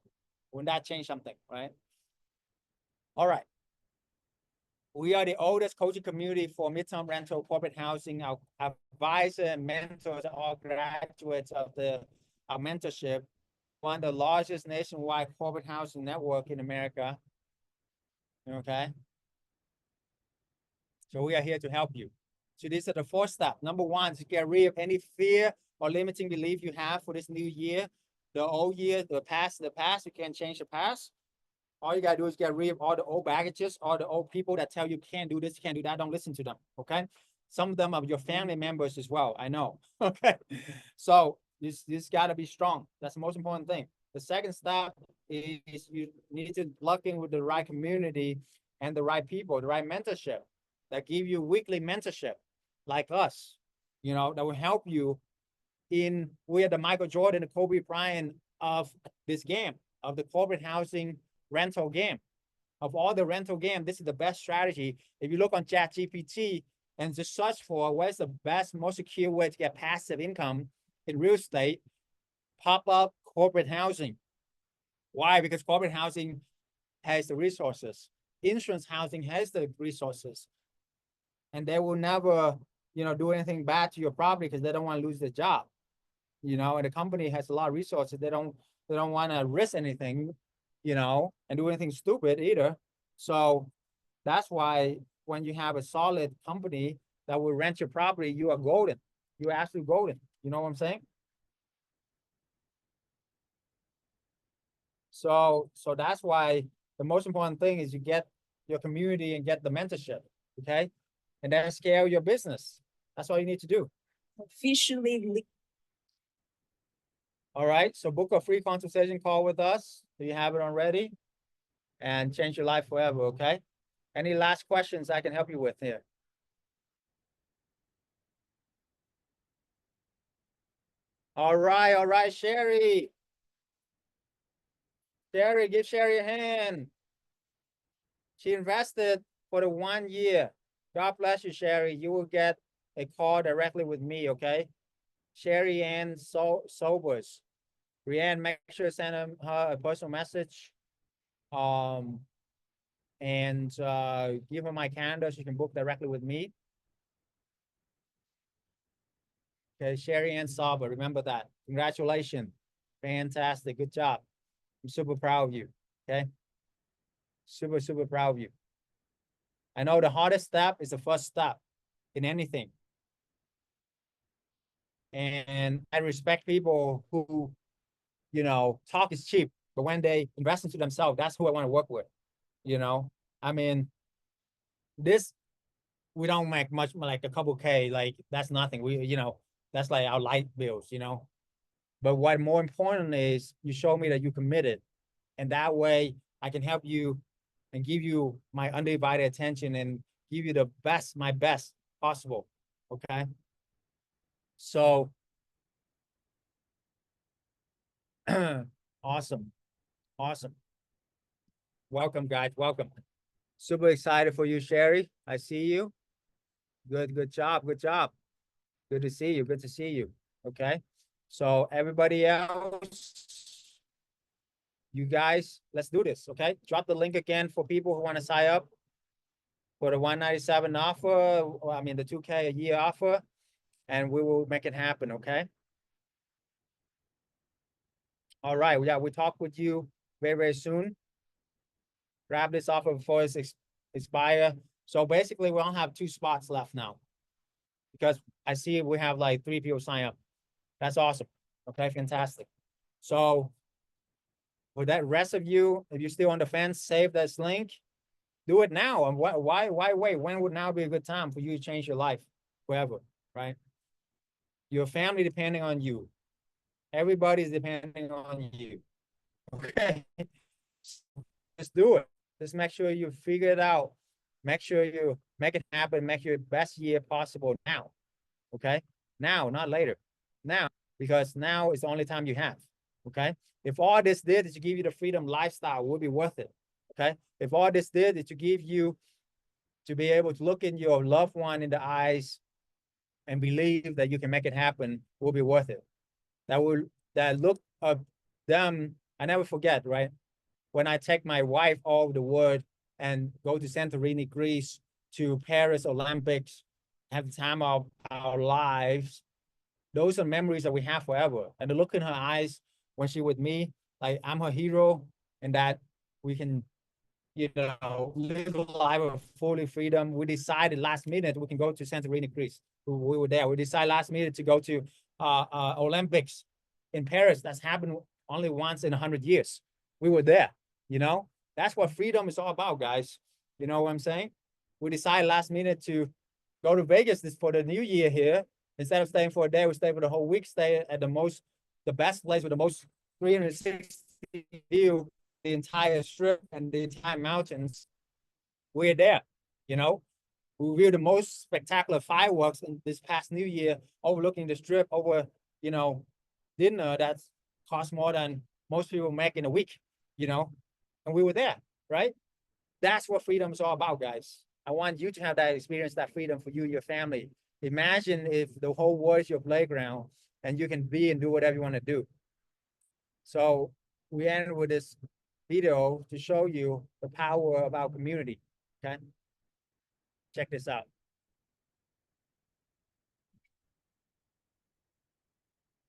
Wouldn't that change something, right? All right. We are the oldest coaching community for midterm rental corporate housing. Our advisor and mentors are all graduates of our mentorship. One of the largest nationwide corporate housing network in America. Okay. So we are here to help you. So these are the 4 steps. Number 1 is to get rid of any fear or limiting belief you have for this new year. The old year, the past, you can't change the past. All you gotta do is get rid of all the old baggages, all the old people that tell you can't do this, can't do that. Don't listen to them. Okay. Some of them are your family members as well. I know. Okay. So this gotta be strong. That's the most important thing. The second step is you need to plug in with the right community and the right people, the right mentorship that give you weekly mentorship like us, that will help you we are the Michael Jordan, the Kobe Bryant of this game, of the corporate housing rental game. Of all the rental game, this is the best strategy. If you look on ChatGPT and just search for what's the best, most secure way to get passive income in real estate, pop up corporate housing. Why? Because corporate housing has the resources. Insurance housing has the resources. And they will never, do anything bad to your property because they don't want to lose their job. And the company has a lot of resources. They don't want to risk anything, and do anything stupid either. So that's why when you have a solid company that will rent your property, you are golden. You're absolutely golden. You know what I'm saying? So that's why the most important thing is you get your community and get the mentorship. Okay. And then scale your business. That's all you need to do. Officially. All right. So book a free consultation call with us. Do you have it already? And change your life forever. Okay. Any last questions I can help you with here? All right, Sherry. Sherry, give Sherry a hand. She invested for the 1 year. God bless you, Sherry. You will get a call directly with me, okay? Sherry Ann Sobers. Brianne, make sure to send her a personal message. And give her my calendar so she can book directly with me. Okay, Sherry Ann Sauber, remember that. Congratulations. Fantastic. Good job. I'm super proud of you. Okay. Super, super proud of you. I know the hardest step is the first step in anything. And I respect people who, talk is cheap, but when they invest into themselves, that's who I want to work with. I mean, we don't make much, like a couple K, like that's nothing. That's like our light bills, But what more important is you show me that you committed. And that way I can help you and give you my undivided attention and give you my best possible. Okay. So awesome. Awesome. Welcome, guys. Welcome. Super excited for you, Sherry. I see you. Good job. Good job. Good to see you. Good to see you. Okay. So everybody else, you guys, let's do this. Okay. Drop the link again for people who want to sign up for the 197 offer. I mean, the 2K a year offer, and we will make it happen. Okay. All right. Yeah, we talk with you very, very soon. Grab this offer before it's expire. So basically, we only have 2 spots left now because I see we have like 3 people sign up. That's awesome. Okay, fantastic. So for that rest of you, if you're still on the fence, save this link. Do it now. And why wait? When would now be a good time for you to change your life forever, right? Your family depending on you. Everybody's depending on you. Okay. Just do it. Just make sure you figure it out. Make sure you make it happen. Make your best year possible now. Okay. Now, not later. Now, because now is the only time you have. Okay. If all this did is to give you the freedom lifestyle, it would be worth it. Okay. If all this did is to give you to be able to look in your loved one in the eyes and believe that you can make it happen, will be worth it. That look of them, I never forget, right? When I take my wife all over the world and go to Santorini, Greece, to Paris Olympics, have the time of our lives, those are memories that we have forever. And the look in her eyes when she's with me, like I'm her hero, and that we can live a life of fully freedom. We decided last minute we can go to Santorini, Greece. We were there. We decided last minute to go to Olympics in Paris. That's happened only once in 100 years. We were there. That's what freedom is all about, guys. You know what I'm saying? We decided last minute to go to Vegas for the new year here. Instead of staying for a day, we stay for the whole week, stay at the best place with the most 360 view, the entire strip and the entire mountains. We're there, We viewed the most spectacular fireworks in this past New Year, overlooking the strip over, dinner that's cost more than most people make in a week, and we were there, right? That's what freedom is all about, guys. I want you to have that experience, that freedom for you and your family. Imagine if the whole world is your playground and you can be and do whatever you want to do. So we ended with this video to show you the power of our community, okay? Check this out.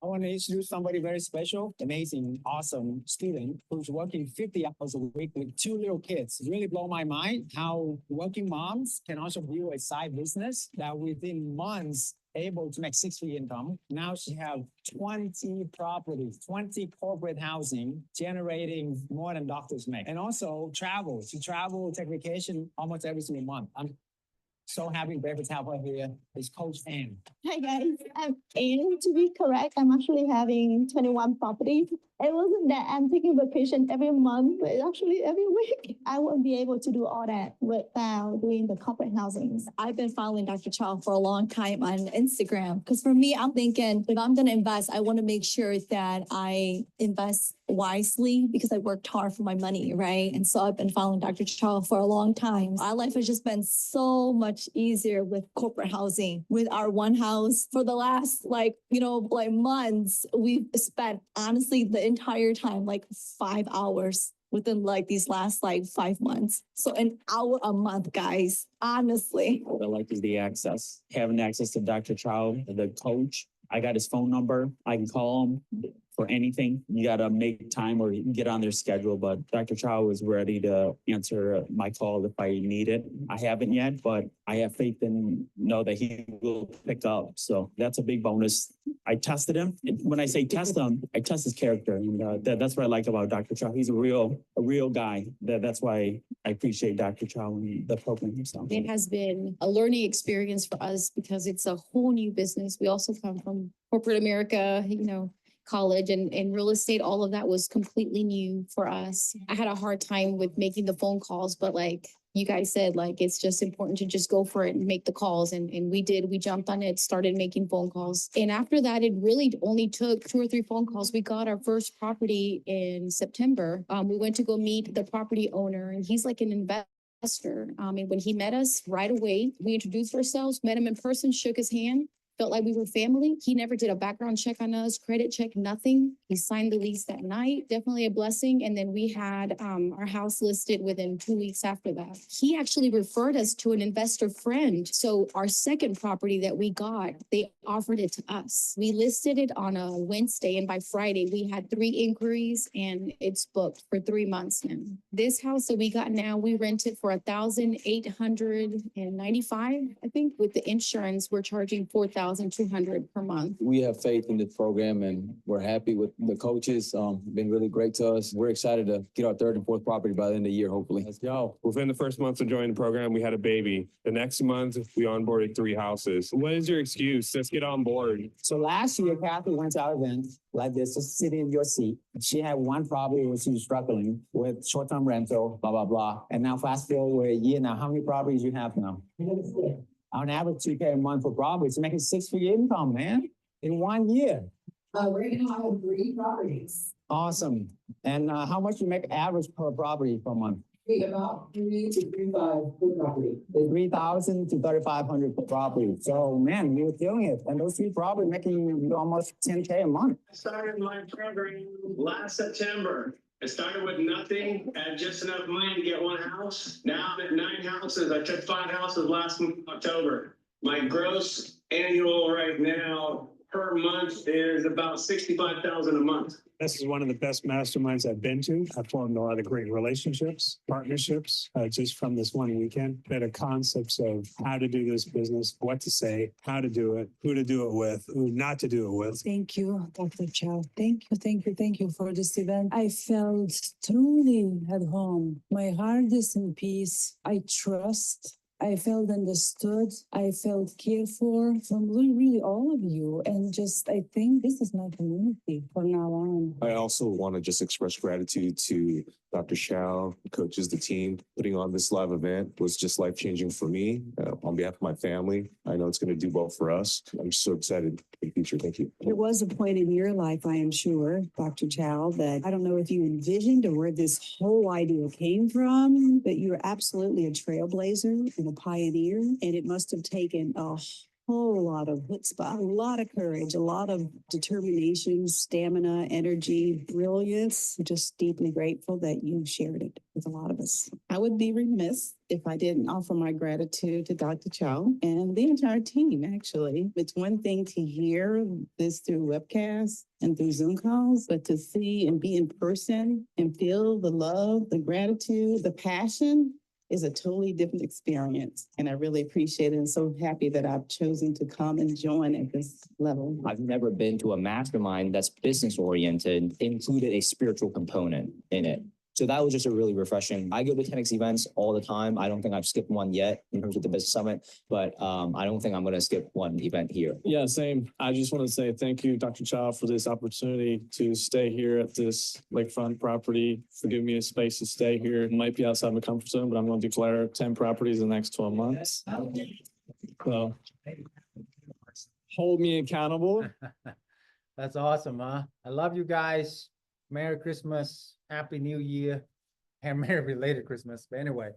I want to introduce somebody very special, amazing, awesome student who's working 50 hours a week with 2 little kids. Really blow my mind how working moms can also view a side business that within months able to make 6-figure income. Now she have 20 properties, 20 corporate housing, generating more than doctors make. And also travel. She travel, take vacation almost every single month. I'm so happy to be able to have her here. Is Coach Ann. Hi guys, I'm Ann. To be correct, I'm actually having 21 properties. It wasn't that I'm taking vacation every month, but actually every week. I wouldn't be able to do all that without doing the corporate housings. I've been following Dr. Chau for a long time on Instagram because for me, I'm thinking if I'm going to invest, I want to make sure that I invest wisely because I worked hard for my money, right? And so I've been following Dr. Chau for a long time. Our life has just been so much easier with corporate housing. With our one house for the last months, we've spent honestly the entire time 5 hours within these last 5 months. So an hour a month, guys, honestly. What I like is the access, having access to Dr. Chau, the coach. I got his phone number. I can call him for anything. You got to make time or get on their schedule. But Dr. Chau is ready to answer my call if I need it. I haven't yet, but I have faith and know that he will pick up. So that's a big bonus. I tested him. When I say test him, I test his character. And that's what I like about Dr. Chau. He's a real guy. That's why I appreciate Dr. Chau and the program himself. It has been a learning experience for us because it's a whole new business. We also come from corporate America, college and real estate. All of that was completely new for us. I had a hard time with making the phone calls, but you guys said, it's just important to just go for it and make the calls. And we did. We jumped on it, started making phone calls. And after that, it really only took 2 or 3 phone calls. We got our first property in September. We went to go meet the property owner, and he's like an investor. And when he met us right away, we introduced ourselves, met him in person, shook his hand. Felt like we were family. He never did a background check on us, credit check, nothing. He signed the lease that night. Definitely a blessing. And then we had our house listed within 2 weeks after that. He actually referred us to an investor friend. So our second property that we got, they offered it to us. We listed it on a Wednesday, and by Friday we had 3 inquiries, and it's booked for 3 months now. This house that we got now, we rented for $1,895, I think. With the insurance, we're charging $4,200 per month. We have faith in this program, and we're happy with the coaches. Been really great to us. We're excited to get our 3rd and 4th property by the end of the year, hopefully. Let's go. Within the first month of joining the program, we had a baby. The next month, we onboarded 3 houses. What is your excuse? Let's get on board. So last year, Kathy went to our event like this, just sitting in your seat. She had one property where she was struggling with short-term rental, blah, blah, blah. And now fast forward a year now, how many properties you have now? On average, $2K a month for properties, making 6-figure income, man, in 1 year. Right now I have 3 properties. Awesome. And how much you make average per property per month? About 3 to 3.5 per property. 3,000 to 3,500 per property. So man, you're killing it. And those 3 properties making you almost 10K a month. I started my program last September. I started with nothing, had just enough money to get 1 house. Now I'm at 9 houses. I took 5 houses last October. My gross annual right now per month is about 65,000 a month. This is one of the best masterminds I've been to. I've formed a lot of great relationships, partnerships, just from this one weekend. Better concepts of how to do this business, what to say, how to do it, who to do it with, who not to do it with. Thank you, Dr. Chau. Thank you for this event. I felt truly at home. My heart is in peace. I trust. I felt understood. I felt cared for from really all of you. And just, I think this is my community from now on. I also want to just express gratitude to Dr. Chau, coaches, the team. Putting on this live event was just life-changing for me. On behalf of my family, I know it's going to do well for us. I'm so excited for the future. Thank you. There was a point in your life, I am sure, Dr. Chau, that I don't know if you envisioned or where this whole idea came from, but you're absolutely a trailblazer and a pioneer. And it must have taken a whole lot of chutzpah, a lot of courage, a lot of determination, stamina, energy, brilliance. Just deeply grateful that you shared it with a lot of us. I would be remiss if I didn't offer my gratitude to Dr. Chau and the entire team, actually. It's one thing to hear this through webcasts and through Zoom calls, but to see and be in person and feel the love, the gratitude, the passion is a totally different experience. And I really appreciate it and so happy that I've chosen to come and join at this level. I've never been to a mastermind that's business oriented, included a spiritual component in it. So that was just a really refreshing. I go to 10X events all the time. I don't think I've skipped one yet in terms of the business summit, but I don't think I'm going to skip one event here. Yeah, same. I just want to say thank you, Dr. Chau, for this opportunity to stay here at this lakefront property, for giving me a space to stay here. It might be outside my comfort zone, but I'm going to declare 10 properties in the next 12 months. So hold me accountable. That's awesome, huh? I love you guys. Merry Christmas. Happy New Year. And Merry related Christmas. But anyway,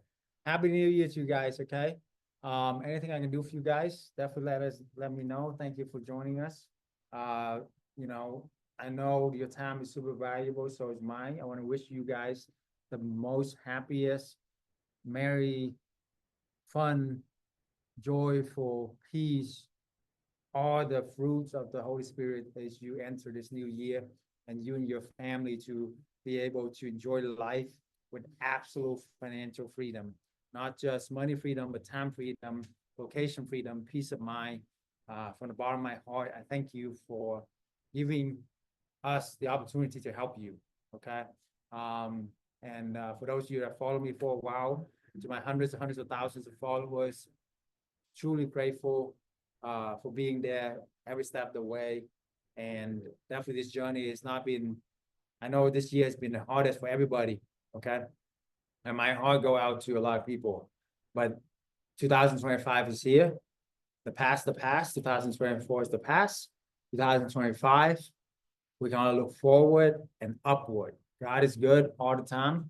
Happy New Year to you guys, okay? Anything I can do for you guys, definitely let me know. Thank you for joining us. You know, I know your time is super valuable, so is mine. I want to wish you guys the most happiest, merry, fun, joyful, peace, all the fruits of the Holy Spirit as you enter this new year, and you and your family to be able to enjoy life with absolute financial freedom, not just money freedom, but time freedom, location freedom, peace of mind. From the bottom of my heart, I thank you for giving us the opportunity to help you, okay? And for those of you that follow me for a while, to my hundreds of thousands of followers, truly grateful for being there every step of the way. And definitely this journey has not been, I know this year has been the hardest for everybody, okay? And my heart go out to a lot of people, but 2025 is here. The past, 2024 is the past. 2025, we're gonna look forward and upward. God is good all the time.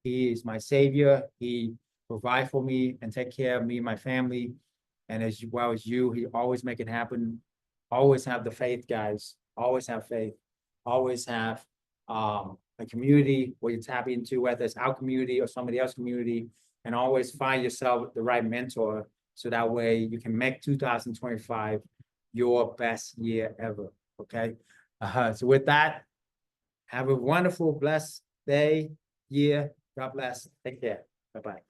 He is my savior. He provides for me and take care of me and my family. And as well as you, he always make it happen. Always have the faith, guys. Always have faith. Always have a community where you tap into, whether it's our community or somebody else's community, and always find yourself the right mentor, so that way you can make 2025 your best year ever, okay? So with that, have a wonderful, blessed day, year. God bless. Take care. Bye-bye.